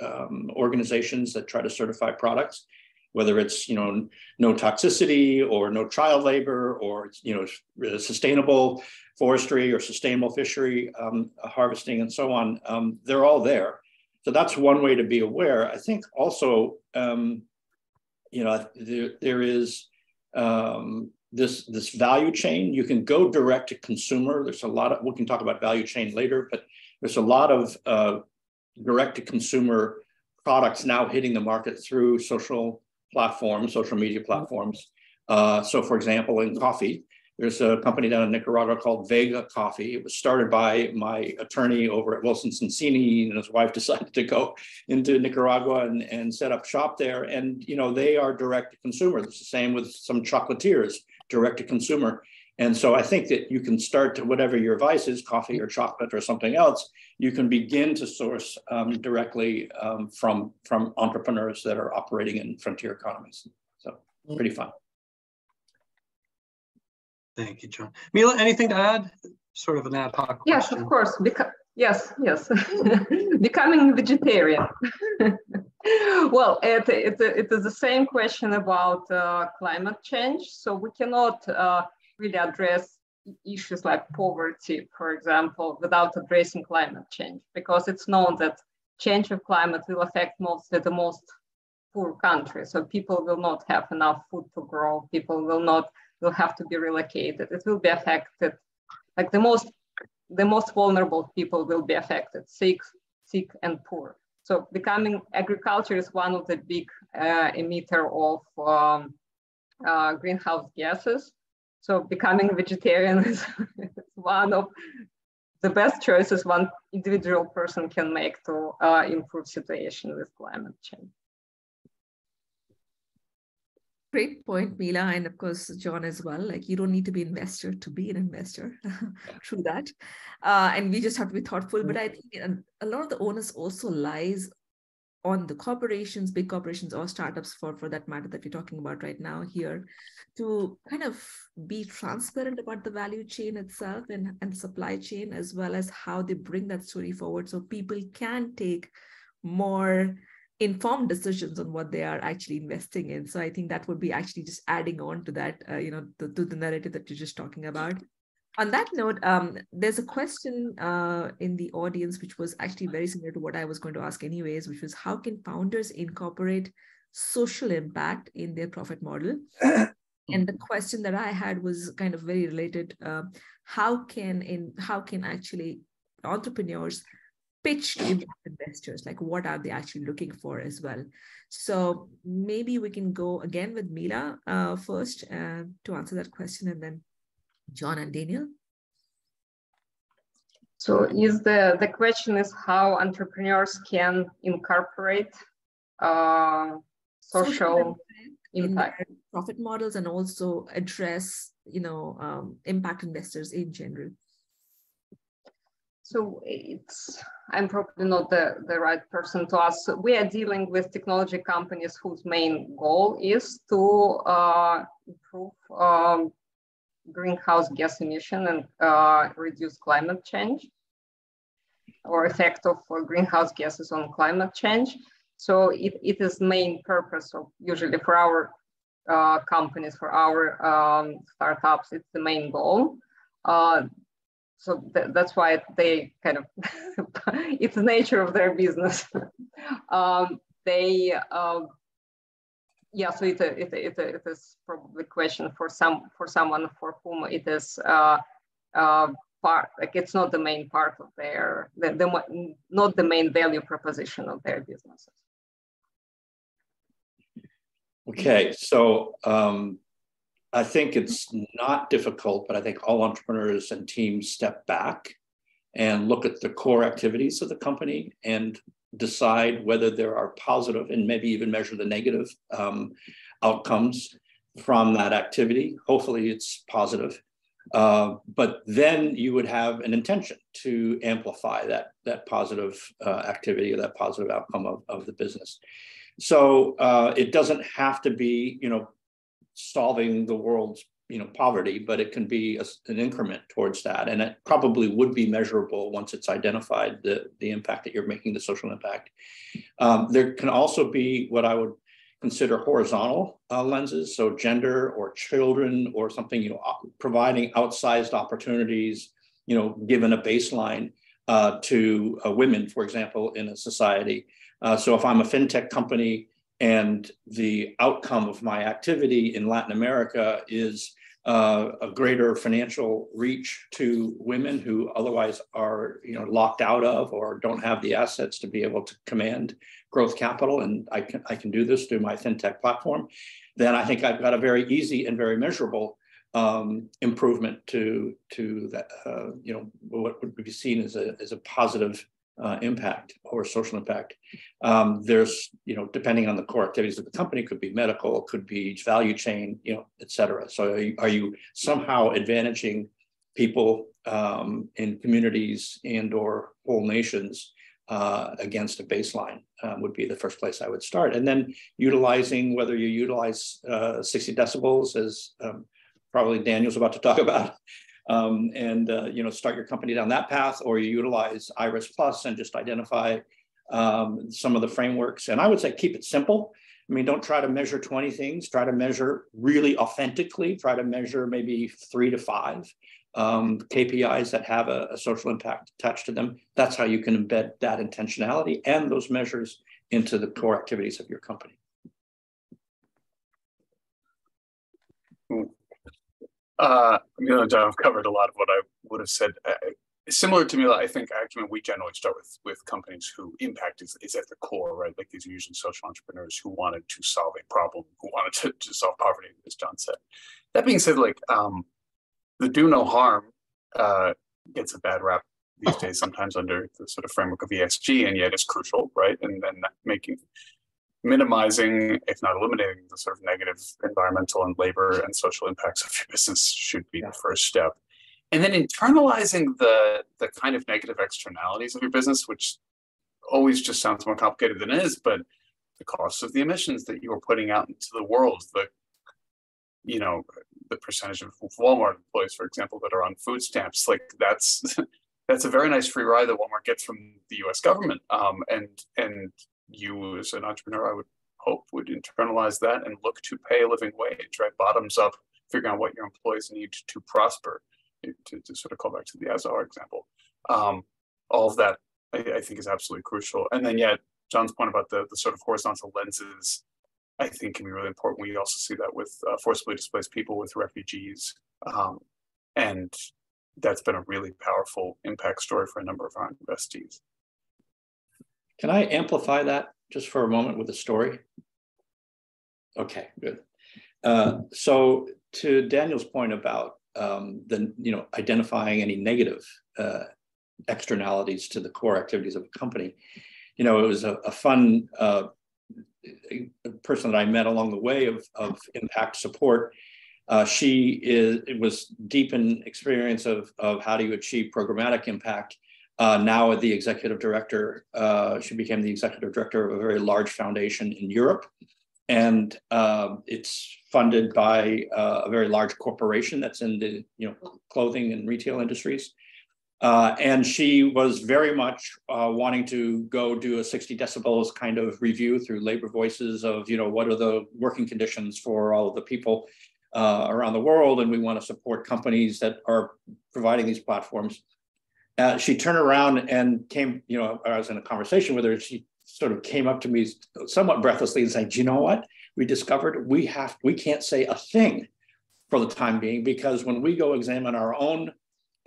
organizations that try to certify products, whether it's no toxicity or no child labor or sustainable forestry or sustainable fishery harvesting and so on. They're all there, so that's one way to be aware. I think also. There is this value chain. You can go direct to consumer. There's a lot of, we can talk about value chain later, but there's a lot of direct to consumer products now hitting the market through social media platforms. So for example, in coffee, there's a company down in Nicaragua called Vega Coffee. It was started by my attorney over at Wilson Sonsini, and his wife decided to go into Nicaragua and set up shop there. And, they are direct to consumer. It's the same with some chocolatiers, direct to consumer. And so I think that you can start to, whatever your vice is, coffee or chocolate or something else, you can begin to source directly from entrepreneurs that are operating in frontier economies. So pretty fun. Thank you, John. Mila, anything to add? Sort of an ad hoc question. Yes, of course. Yes. Becoming vegetarian. Well, it is the same question about climate change. So we cannot really address issues like poverty, for example, without addressing climate change, because it's known that change of climate will affect mostly the most poor countries. So people will not have enough food to grow. People will have to be relocated. It will be affected, like the most vulnerable people will be affected, sick and poor. So agriculture is one of the big emitter of greenhouse gases. So becoming vegetarian is one of the best choices one individual person can make to improve situation with climate change. Great point, Mila, and of course, John as well. Like, you don't need to be an investor to be an investor. True that. And we just have to be thoughtful. But I think a lot of the onus also lies on the corporations, big corporations or startups for that matter that we're talking about right now here, to kind of be transparent about the value chain itself and the supply chain, as well as how they bring that story forward so people can take more informed decisions on what they are actually investing in. So I think that would be actually just adding on to that, to the narrative that you're just talking about. On that note, there's a question in the audience, which was actually very similar to what I was going to ask anyways, which was, how can founders incorporate social impact in their profit model? And the question that I had was kind of very related. How can actually entrepreneurs pitch to impact investors? Like, what are they actually looking for as well? So maybe we can go again with Mila first to answer that question, and then John and Daniel. So the question is how entrepreneurs can incorporate social impact in profit models and also address, impact investors in general. So I'm probably not the right person to ask. We are dealing with technology companies whose main goal is to improve greenhouse gas emission and reduce climate change, or effect of greenhouse gases on climate change. So it is main purpose of, usually for our companies, for our startups, it's the main goal. that's why they kind of, it's the nature of their business. Yeah, so it is probably a question for someone for whom it is part, like it's not the main part of their, not the main value proposition of their businesses. Okay, so I think it's not difficult, but I think all entrepreneurs and teams step back and look at the core activities of the company and decide whether there are positive and maybe even measure the negative outcomes from that activity. Hopefully it's positive. But then you would have an intention to amplify that positive activity or that positive outcome of the business. So it doesn't have to be, solving the world's, poverty, but it can be an increment towards that. And it probably would be measurable once it's identified the impact that you're making, the social impact. There can also be what I would consider horizontal lenses. So gender or children or something, providing outsized opportunities, given a baseline to women, for example, in a society. So if I'm a fintech company and the outcome of my activity in Latin America is a greater financial reach to women who otherwise are, locked out of or don't have the assets to be able to command growth capital, and I can do this through my fintech platform, then I think I've got a very easy and very measurable improvement to that, what would be seen as a positive impact or social impact. There's, depending on the core activities of the company, could be medical, could be value chain, et cetera. So are you somehow advantaging people in communities and or whole nations against a baseline would be the first place I would start. And then utilizing, whether you utilize 60 decibels, as probably Daniel's about to talk about, start your company down that path, or you utilize Iris Plus and just identify some of the frameworks. And I would say keep it simple. I mean, don't try to measure 20 things. Try to measure really authentically. Try to measure maybe 3 to 5 KPIs that have a social impact attached to them. That's how you can embed that intentionality and those measures into the core activities of your company. I've covered a lot of what I would have said. Similar to Mila, I think Acumen, we generally start with companies who impact is at the core, right? Like these are usually social entrepreneurs who wanted to solve a problem, who wanted to solve poverty, as John said. That being said, the do no harm gets a bad rap these days, sometimes under the sort of framework of ESG, and yet it's crucial, right? And then minimizing, if not eliminating, the sort of negative environmental and labor and social impacts of your business should be the first step. And then internalizing the kind of negative externalities of your business, which always just sounds more complicated than it is, but the cost of the emissions that you are putting out into the world, the percentage of Walmart employees, for example, that are on food stamps, that's a very nice free ride that Walmart gets from the US government. And you as an entrepreneur, I would hope, would internalize that and look to pay a living wage, right? Bottoms up, figuring out what your employees need to prosper, to sort of call back to the Azar example. All of that, I think, is absolutely crucial. And then, John's point about the sort of horizontal lenses, I think, can be really important. We also see that with forcibly displaced people, with refugees. And that's been a really powerful impact story for a number of our investees. Can I amplify that just for a moment with a story? Okay, good. So to Daniel's point about identifying any negative externalities to the core activities of a company, it was a fun person that I met along the way of impact support. It was deep in experience of how do you achieve programmatic impact. Now the executive director, she became the executive director of a very large foundation in Europe. And it's funded by a very large corporation that's in the clothing and retail industries. And she was very much wanting to go do a 60 decibels kind of review through labor voices of, what are the working conditions for all of the people around the world, and we want to support companies that are providing these platforms. She turned around and came, I was in a conversation with her. She sort of came up to me somewhat breathlessly and said, "Do you know what? We discovered we can't say a thing for the time being, because when we go examine our own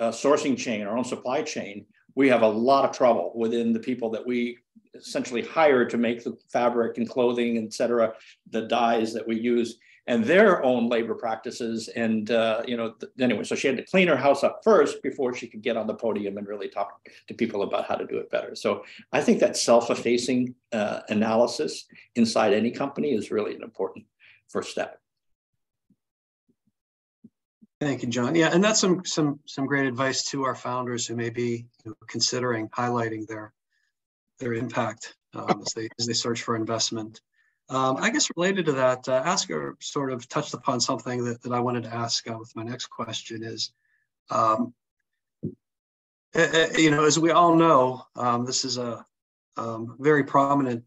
sourcing chain, our own supply chain, we have a lot of trouble within the people that we essentially hire to make the fabric and clothing, et cetera, the dyes that we use, and their own labor practices." And, anyway, so she had to clean her house up first before she could get on the podium and really talk to people about how to do it better. So I think that self-effacing analysis inside any company is really an important first step. Thank you, John. Yeah, and that's some great advice to our founders who may be considering highlighting their impact as they search for investment. I guess related to that, Asker sort of touched upon something that I wanted to ask with my next question is, as we all know, this is a very prominent,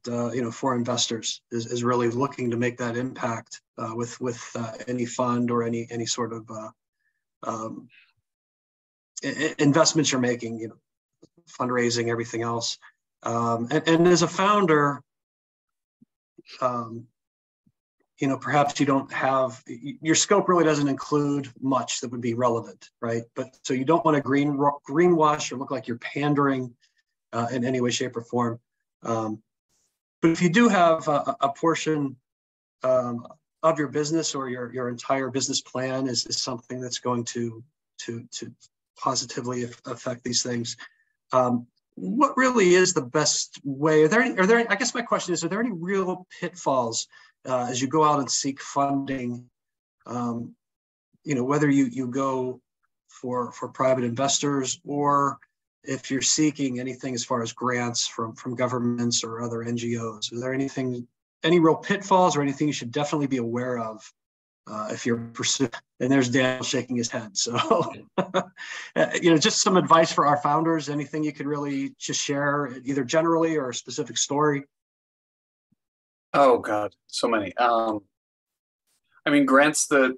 for investors is really looking to make that impact with any fund or any sort of investments you're making, fundraising, everything else. And as a founder, perhaps you don't have, your scope really doesn't include much that would be relevant, right? But so you don't want to greenwash or look like you're pandering in any way, shape, or form. But if you do have a portion of your business or your entire business plan is something that's going to positively affect these things, what really is the best way? Are there? I guess my question is: are there any real pitfalls as you go out and seek funding? Whether you go for private investors or if you're seeking anything as far as grants from governments or other NGOs. Is there any real pitfalls or anything you should definitely be aware of if you're pursuing? And there's Daniel shaking his head. So, just some advice for our founders. Anything you could really just share, either generally or a specific story? Oh God, so many. Grants, the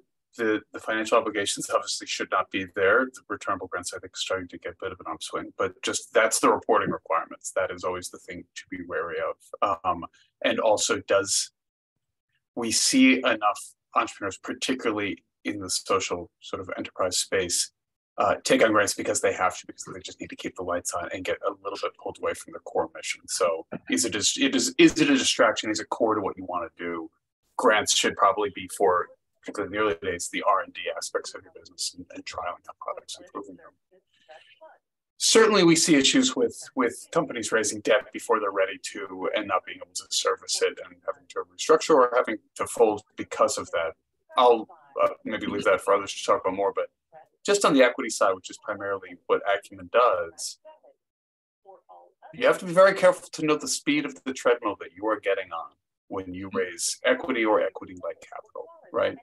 financial obligations obviously should not be there. The returnable grants, I think, is starting to get a bit of an upswing, but just that's the reporting requirements. That is always the thing to be wary of. And also, we see enough entrepreneurs, particularly in the social sort of enterprise space, take on grants because they have to, because they just need to keep the lights on and get a little bit pulled away from their core mission. So is it a distraction? Is it core to what you want to do? Grants should probably be for, particularly in the early days, the R&D aspects of your business and trialing out products, improving them. Certainly, we see issues with companies raising debt before they're ready to and not being able to service it and having to restructure or having to fold because of that. I'll maybe leave that for others to talk about more, but just on the equity side, which is primarily what Acumen does, you have to be very careful to know the speed of the treadmill that you are getting on when you raise equity or equity-like capital, right?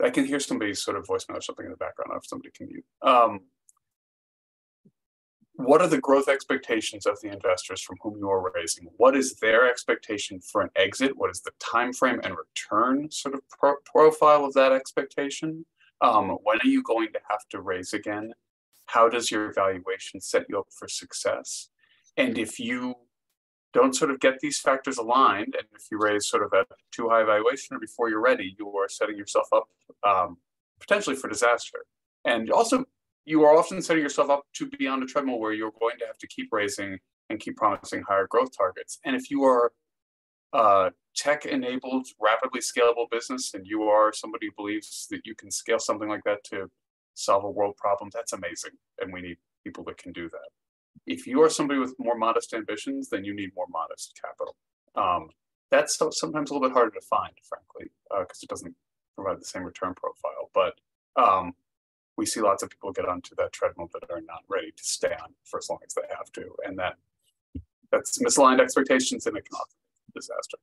I can hear somebody's sort of voicemail or something in the background if somebody can mute. What are the growth expectations of the investors from whom you are raising? What is their expectation for an exit? What is the time frame and return sort of profile of that expectation? When are you going to have to raise again? How does your valuation set you up for success? And if you don't sort of get these factors aligned, and if you raise sort of at too high valuation or before you're ready, you are setting yourself up potentially for disaster. And also, you are often setting yourself up to be on a treadmill where you're going to have to keep raising and keep promising higher growth targets. And if you are tech-enabled, rapidly scalable business, and you are somebody who believes that you can scale something like that to solve a world problem, that's amazing. And we need people that can do that. If you are somebody with more modest ambitions, then you need more modest capital. That's sometimes a little bit harder to find, frankly, because it doesn't provide the same return profile. But we see lots of people get onto that treadmill that are not ready to stay on for as long as they have to. And that's misaligned expectations, and it can often be a disaster.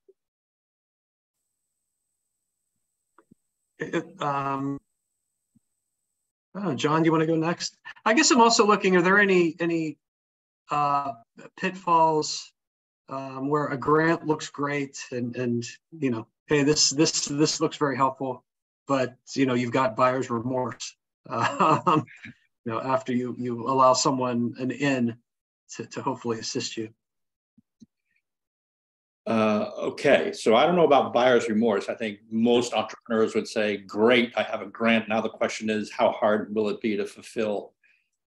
John, do you want to go next? I guess I'm also looking, are there any pitfalls where a grant looks great and hey, this looks very helpful, but you've got buyer's remorse. After you allow someone an in to hopefully assist you. Okay, so I don't know about buyer's remorse. I think most entrepreneurs would say, great, I have a grant. Now the question is, how hard will it be to fulfill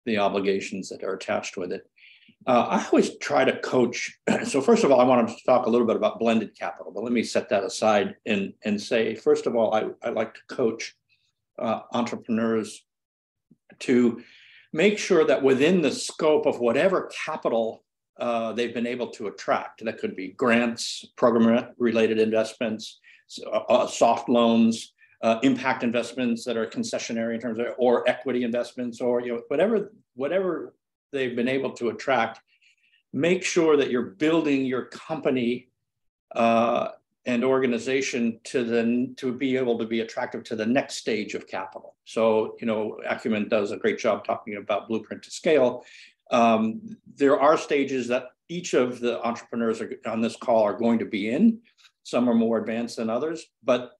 the obligations that are attached with it? I always try to coach. So first of all, I want to talk a little bit about blended capital, but let me set that aside and say, first of all, I like to coach entrepreneurs to make sure that within the scope of whatever capital they've been able to attract, that could be grants, program-related investments, soft loans, impact investments that are concessionary in terms of, or equity investments, or whatever they've been able to attract. Make sure that you're building your company and organization to be able to be attractive to the next stage of capital. So, Acumen does a great job talking about blueprint to scale. There are stages that each of the entrepreneurs on this call are going to be in. Some are more advanced than others, but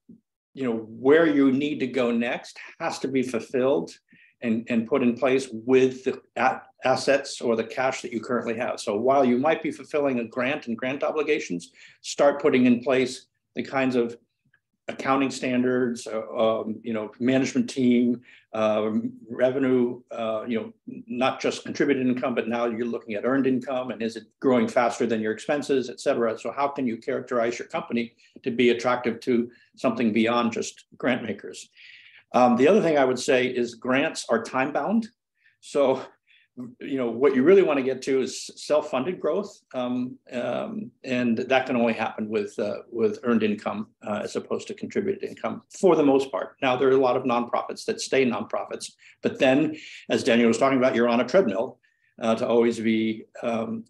where you need to go next has to be fulfilled and put in place with the assets or the cash that you currently have. So while you might be fulfilling a grant and grant obligations, start putting in place the kinds of accounting standards, management team, revenue, not just contributed income, but now you're looking at earned income, and is it growing faster than your expenses, et cetera. So how can you characterize your company to be attractive to something beyond just grant makers? The other thing I would say is grants are time bound. So, what you really want to get to is self-funded growth. And that can only happen with earned income as opposed to contributed income for the most part. Now, there are a lot of nonprofits that stay nonprofits, but then, as Daniel was talking about, you're on a treadmill to always be to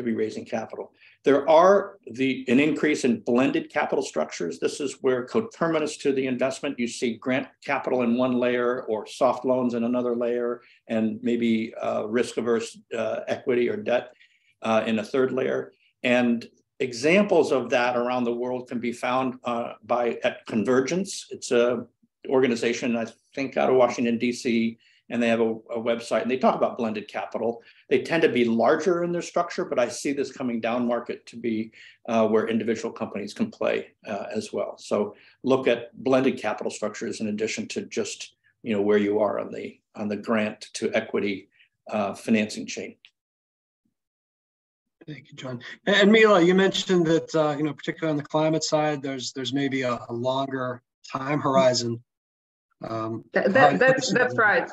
be raising capital. There are an increase in blended capital structures. This is where coterminous to the investment, you see grant capital in one layer or soft loans in another layer, and maybe risk-averse equity or debt in a third layer. And examples of that around the world can be found at Convergence. It's an organization, I think, out of Washington, D.C., and they have a website, and they talk about blended capital. They tend to be larger in their structure, but I see this coming down market to be where individual companies can play as well. So look at blended capital structures in addition to just where you are on the grant to equity financing chain. Thank you, John. And Mila, you mentioned that particularly on the climate side, there's maybe a longer time horizon. That's right.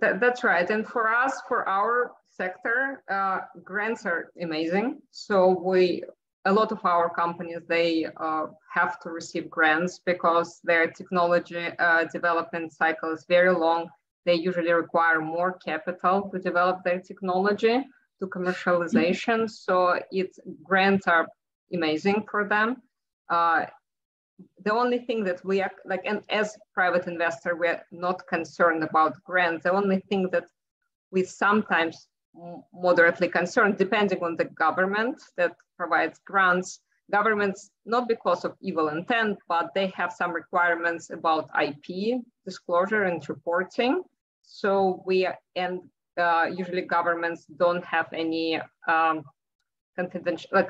That's right. And for us, for our sector, grants are amazing. So a lot of our companies, they have to receive grants because their technology development cycle is very long. They usually require more capital to develop their technology to commercialization. So grants are amazing for them. The only thing that we are and as private investor, we're not concerned about grants. The only thing that we sometimes moderately concerned, depending on the government that provides grants, governments, not because of evil intent, but they have some requirements about IP disclosure and reporting. So usually governments don't have any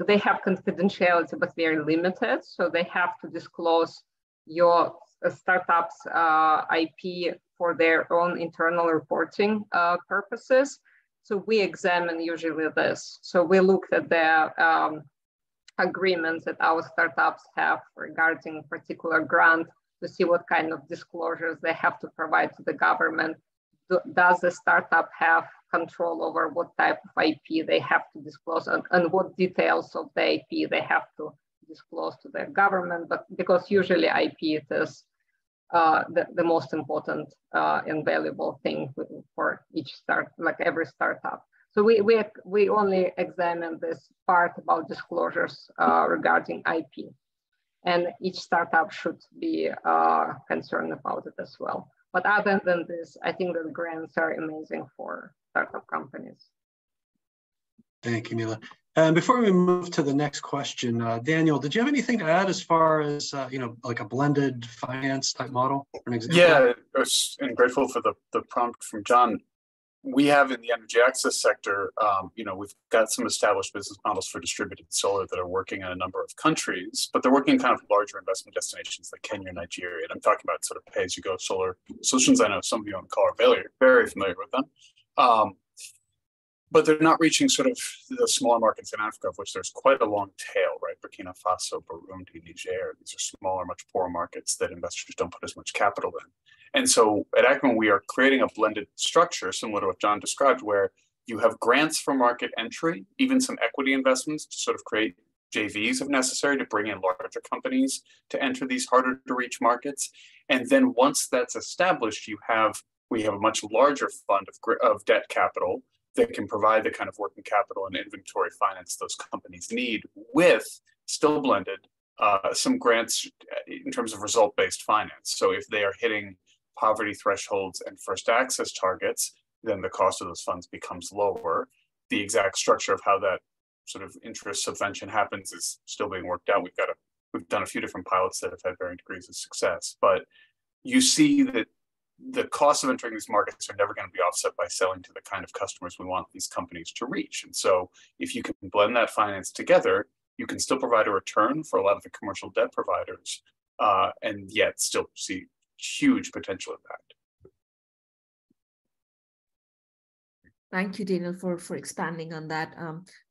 they have confidentiality, but very limited. So they have to disclose your startup's IP for their own internal reporting purposes. So we examine usually this. So we looked at the agreements that our startups have regarding particular grant to see what kind of disclosures they have to provide to the government. Does the startup have control over what type of IP they have to disclose and what details of the IP they have to disclose to the government? But because usually IP is the most important and valuable thing for each every startup. So we only examine this part about disclosures regarding IP, and each startup should be concerned about it as well. But other than this, I think that grants are amazing for startup companies. Thank you, Mila. And before we move to the next question, Daniel, did you have anything to add as far as, like a blended finance type model, for an example? Yeah, I'm grateful for the prompt from John. We have in the energy access sector, we've got some established business models for distributed solar that are working in a number of countries, but they're working in kind of larger investment destinations like Kenya, Nigeria. And I'm talking about sort of pay-as-you-go solar solutions. I know some of you on the call are very, very familiar with them. But they're not reaching sort of the smaller markets in Africa, of which there's quite a long tail, right? Burkina Faso, Burundi, Niger. These are smaller, much poorer markets that investors don't put as much capital in. And so at Acumen, we are creating a blended structure similar to what John described, where you have grants for market entry, even some equity investments to sort of create JVs if necessary to bring in larger companies to enter these harder to reach markets. And then once that's established, we have a much larger fund of debt capital that can provide the kind of working capital and inventory finance those companies need, with still blended some grants in terms of result-based finance. So if they are hitting poverty thresholds and first access targets, then the cost of those funds becomes lower. The exact structure of how that sort of interest subvention happens is still being worked out. We've done a few different pilots that have had varying degrees of success, but you see that the costs of entering these markets are never going to be offset by selling to the kind of customers we want these companies to reach. And so if you can blend that finance together, you can still provide a return for a lot of the commercial debt providers, and yet still see huge potential impact. Thank you, Daniel, for expanding on that.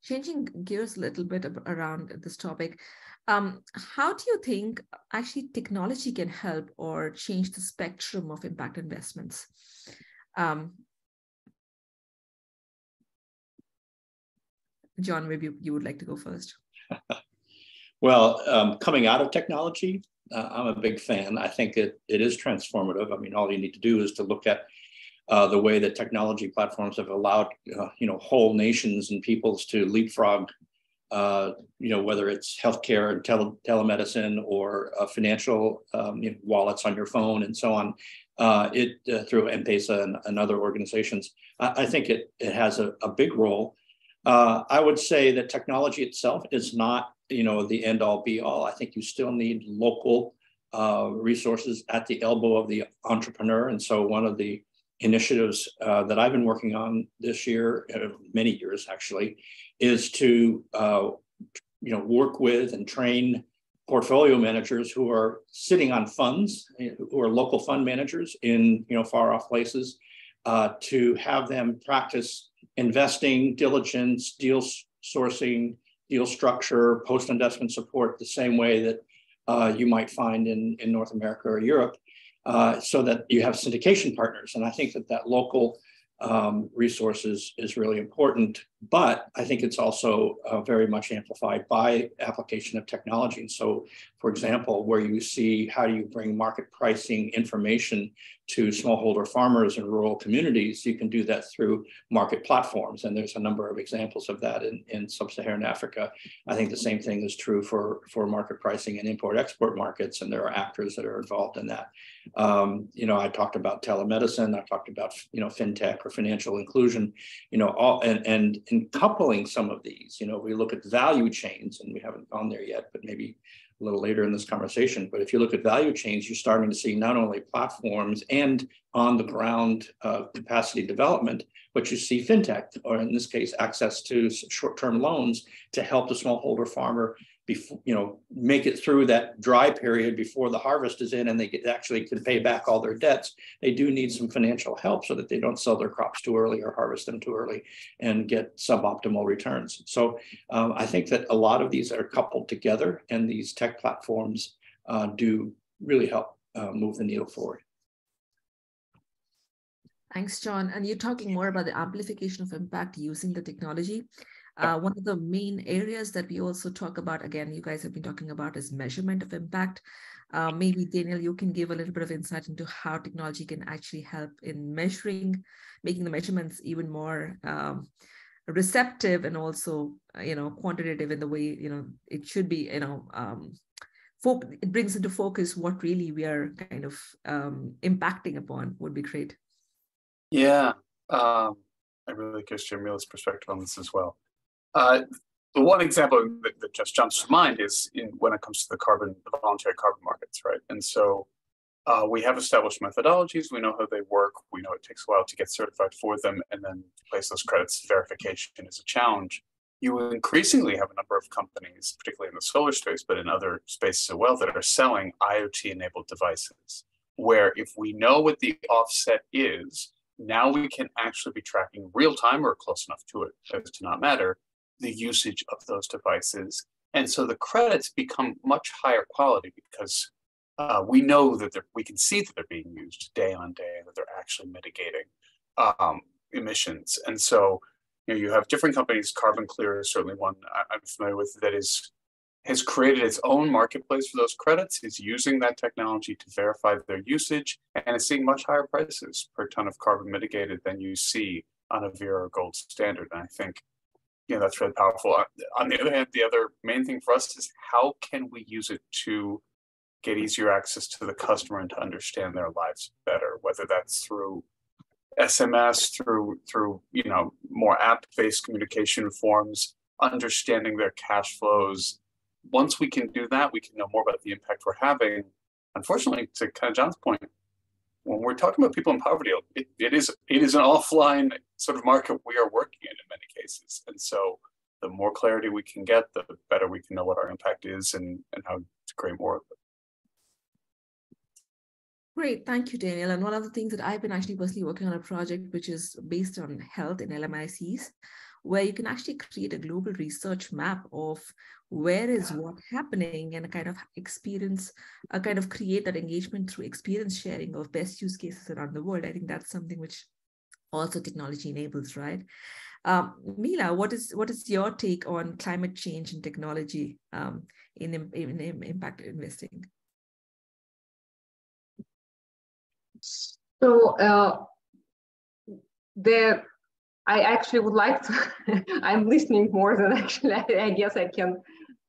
Changing gears a little bit around this topic, how do you think actually technology can help or change the spectrum of impact investments? John, maybe you would like to go first. Well, coming out of technology, I'm a big fan. I think it is transformative. I mean, all you need to do is to look at the way that technology platforms have allowed, whole nations and peoples to leapfrog, whether it's healthcare and telemedicine or financial wallets on your phone and so on, through M-Pesa and other organizations. I think it has a big role. I would say that technology itself is not, the end all be all. I think you still need local resources at the elbow of the entrepreneur. And so one of the initiatives that I've been working on this year, many years actually, is to work with and train portfolio managers who are sitting on funds, who are local fund managers in far off places, to have them practice investing, diligence, deal sourcing, deal structure, post-investment support, the same way that you might find in North America or Europe, so that you have syndication partners. And I think that local resources is really important, but I think it's also very much amplified by application of technology. And so, for example, where you see how do you bring market pricing information to smallholder farmers in rural communities, you can do that through market platforms. And there's a number of examples of that in sub-Saharan Africa. I think the same thing is true for market pricing in import-export markets, and there are actors that are involved in that. I talked about telemedicine, I talked about fintech or financial inclusion, and in coupling some of these, we look at value chains, and we haven't gone there yet, but maybe a little later in this conversation. But if you look at value chains, you're starting to see not only platforms and on the ground capacity development, but you see fintech, or in this case, access to short-term loans to help the smallholder farmer make it through that dry period before the harvest is in and they actually can pay back all their debts. They do need some financial help so that they don't sell their crops too early or harvest them too early and get suboptimal returns. So I think that a lot of these are coupled together, and these tech platforms do really help move the needle forward. Thanks, John. And you're talking more about the amplification of impact using the technology. One of the main areas that we also talk about, again, you guys have been talking about, is measurement of impact. Maybe, Daniel, you can give a little bit of insight into how technology can actually help in making the measurements even more receptive and also, quantitative in the way, it should be, it brings into focus what really we are kind of impacting upon. Would be great. Yeah, I really guess Jamila's perspective on this as well. the one example that just jumps to mind is when it comes to the voluntary carbon markets, right? And so we have established methodologies. We know how they work. We know it takes a while to get certified for them, and then to place those credits. Verification is a challenge. You increasingly have a number of companies, particularly in the solar space, but in other spaces as well, that are selling IoT-enabled devices, where if we know what the offset is, now we can actually be tracking real time or close enough to it as to not matter the usage of those devices. And so the credits become much higher quality because we know that we can see that they're being used day on day, that they're actually mitigating emissions. And so, you have different companies. Carbon Clear is certainly one I'm familiar with that has created its own marketplace for those credits, is using that technology to verify their usage, and is seeing much higher prices per ton of carbon mitigated than you see on a Vera or Gold standard. And I think, that's really powerful. On the other hand, the other main thing for us is how can we use it to get easier access to the customer and to understand their lives better, whether that's through SMS, through more app-based communication forms, understanding their cash flows. Once we can do that, we can know more about the impact we're having. Unfortunately, to kind of John's point, when we're talking about people in poverty, it is an offline sort of market we are working in many cases. And so the more clarity we can get, the better we can know what our impact is and how to create more of it. Great, thank you, Daniel. And one of the things that I've been actually personally working on a project which is based on health in LMICs, where you can actually create a global research map of where is what happening and a kind of create that engagement through experience sharing of best use cases around the world. I think that's something which also technology enables, right? Mila, what is your take on climate change and technology in impact investing? So I actually would like to, I'm listening more than actually I guess I can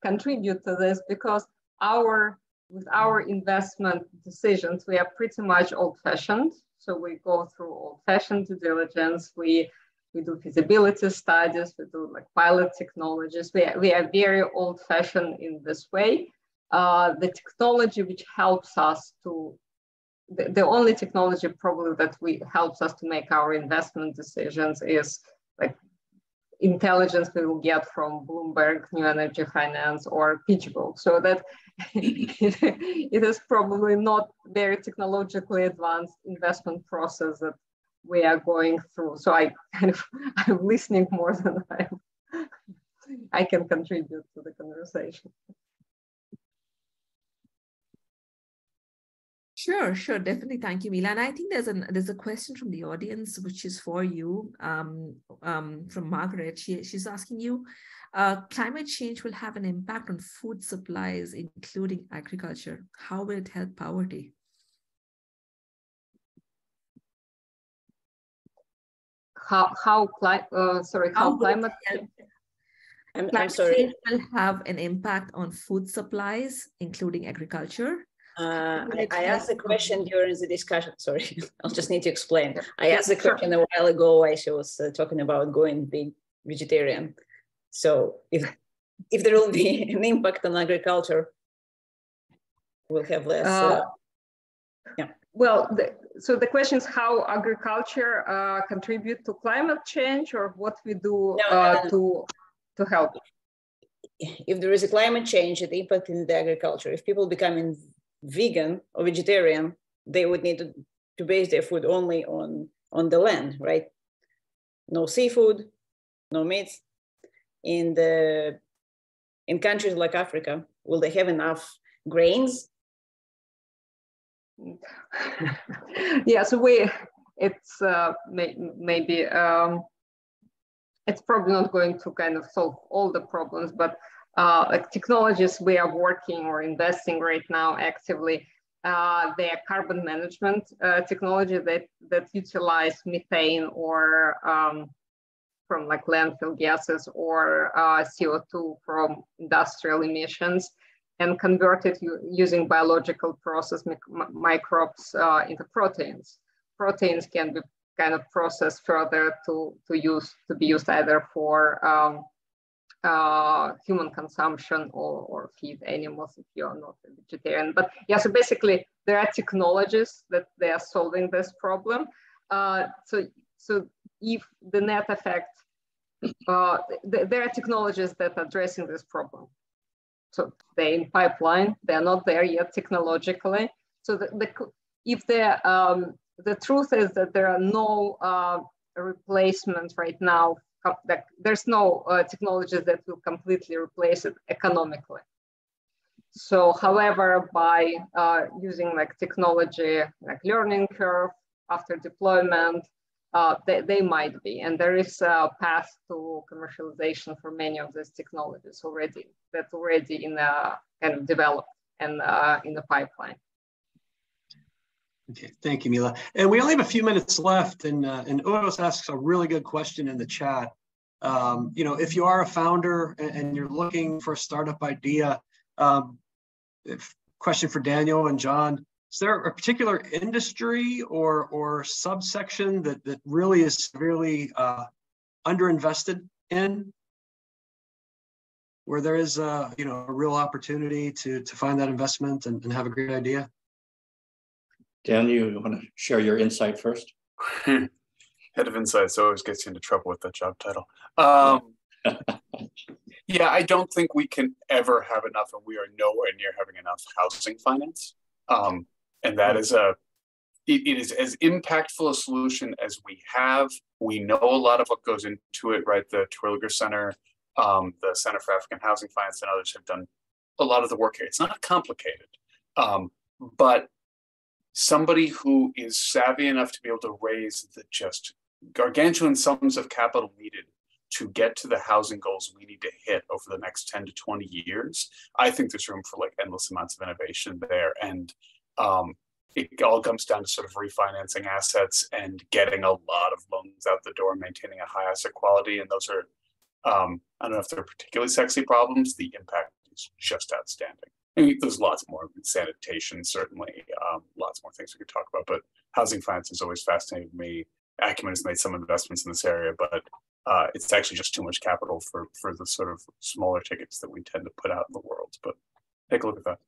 contribute to this, because with our investment decisions, we are pretty much old-fashioned. So we go through old-fashioned due diligence, we do feasibility studies, we do like pilot technologies. We are very old-fashioned in this way. The technology which helps us the only technology probably that helps us to make our investment decisions is like intelligence we will get from Bloomberg, New Energy Finance, or PitchBook. So that it is probably not very technologically advanced investment process that we are going through. So I'm listening more than I can contribute to the conversation. Sure, definitely. Thank you, Mila. And I think there's a question from the audience, which is for you, from Margaret. She's asking you, climate change will have an impact on food supplies, including agriculture. How will it help poverty? How climate I'm sorry. Will have an impact on food supplies, including agriculture. I asked the question during the discussion. Sorry, I'll just need to explain. I asked the question a while ago while she was talking about going big vegetarian. So if there will be an impact on agriculture, we'll have less. Well, so the question is how agriculture contribute to climate change, or what we do to help. If there is a climate change, the impact in the agriculture. If people becoming vegan or vegetarian, they would need to base their food only on the land, right? No seafood, no meats. In countries like Africa, will they have enough grains? Yeah, so it's maybe it's probably not going to kind of solve all the problems, but like technologies we are working or investing right now actively, they are carbon management technology that utilize methane or from like landfill gases or CO2 from industrial emissions, and convert it using biological process microbes into proteins. Proteins can be kind of processed further to be used either for human consumption or feed animals if you're not a vegetarian. But yeah, so basically there are technologies that they are solving this problem. So if the net effect, there are technologies that are addressing this problem. So they're in pipeline, they're not there yet technologically. So if the truth is that there are no replacements right now, there's no technologies that will completely replace it economically. So however, by using like technology, like learning curve after deployment, they might be. And there is a path to commercialization for many of these technologies already, that's already in kind of developed and in the pipeline. Okay, thank you, Mila. And we only have a few minutes left, and Oros asks a really good question in the chat. You know, if you are a founder and you're looking for a startup idea, question for Daniel and John, is there a particular industry or subsection that really is severely underinvested in, where there is you know, a real opportunity to find that investment and have a great idea? Daniel, you want to share your insight first? Head of Insights always gets you into trouble with that job title. Yeah, I don't think we can ever have enough, and we are nowhere near having enough housing finance. And that is it is as impactful a solution as we have. We know a lot of what goes into it, right? The Terwilliger Center, the Center for African Housing Finance, and others have done a lot of the work here. It's not complicated, but somebody who is savvy enough to be able to raise the just gargantuan sums of capital needed to get to the housing goals we need to hit over the next 10 to 20 years, I think there's room for like endless amounts of innovation there. And it all comes down to sort of refinancing assets and getting a lot of loans out the door, maintaining a high asset quality. And those are, I don't know if they're particularly sexy problems. The impact is just outstanding. I mean, there's lots more sanitation, certainly, lots more things we could talk about, but housing finance has always fascinated me. Acumen has made some investments in this area, but it's actually just too much capital for the sort of smaller tickets that we tend to put out in the world. But take a look at that.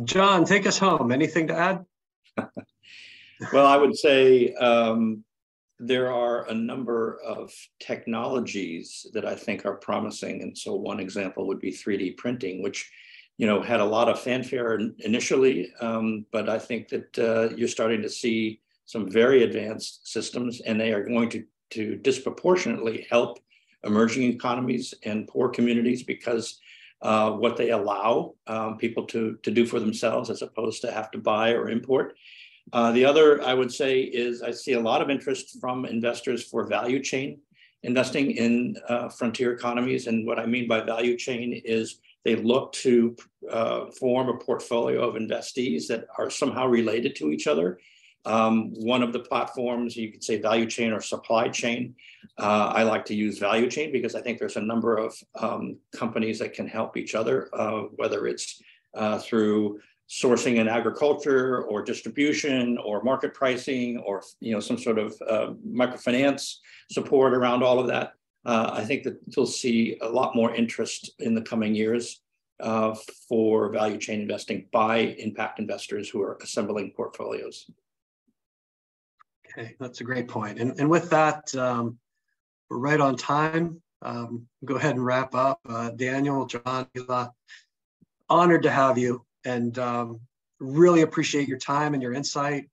John, take us home. Anything to add? Well, I would say there are a number of technologies that I think are promising. And so one example would be 3D printing, which, you know, had a lot of fanfare initially, but I think that you're starting to see some very advanced systems, and they are going to disproportionately help emerging economies and poor communities because what they allow people to do for themselves as opposed to have to buy or import. The other, I would say, is I see a lot of interest from investors for value chain investing in frontier economies. And what I mean by value chain is they look to form a portfolio of investees that are somehow related to each other. One of the platforms, you could say value chain or supply chain. I like to use value chain because I think there's a number of companies that can help each other, whether it's through sourcing in agriculture or distribution or market pricing or, you know, some sort of microfinance support around all of that. I think that you'll see a lot more interest in the coming years for value chain investing by impact investors who are assembling portfolios. Okay, that's a great point. And with that, we're right on time. Go ahead and wrap up. Daniel, John, honored to have you, and really appreciate your time and your insight.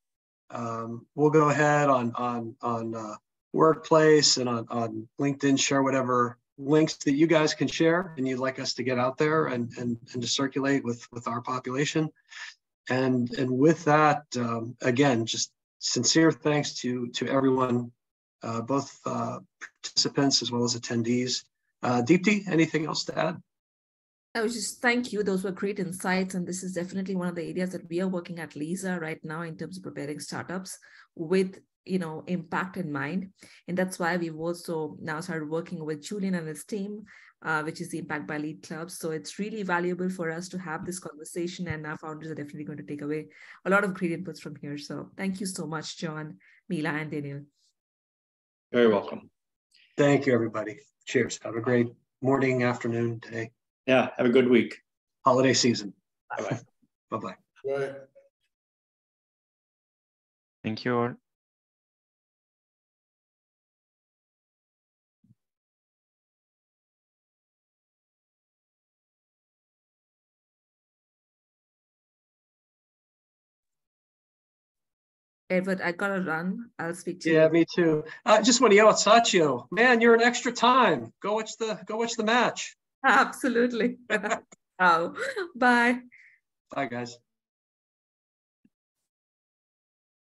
We'll go ahead on Workplace and on LinkedIn, share whatever links that you guys can share and you'd like us to get out there and to circulate with our population. And with that, again, just sincere thanks to everyone, both participants as well as attendees. Deepti, anything else to add? I would just thank you. Those were great insights. And this is definitely one of the areas that we are working at LISA right now in terms of preparing startups with, you know, impact in mind. And that's why we've also now started working with Julian and his team, which is the Impact by Lead Club. So it's really valuable for us to have this conversation, and our founders are definitely going to take away a lot of great inputs from here. So thank you so much, John, Mila, and Daniel. Very welcome. Thank you, everybody. Cheers. Have a great morning, afternoon, day. Yeah, have a good week. Holiday season. Bye-bye. Bye-bye. Right. Thank you all. Edward, I gotta run. I'll speak to you. Yeah, me too. I just want to yell at Saccio. Man, you're an extra time. Go watch the match. Absolutely. Oh, bye. Bye, guys.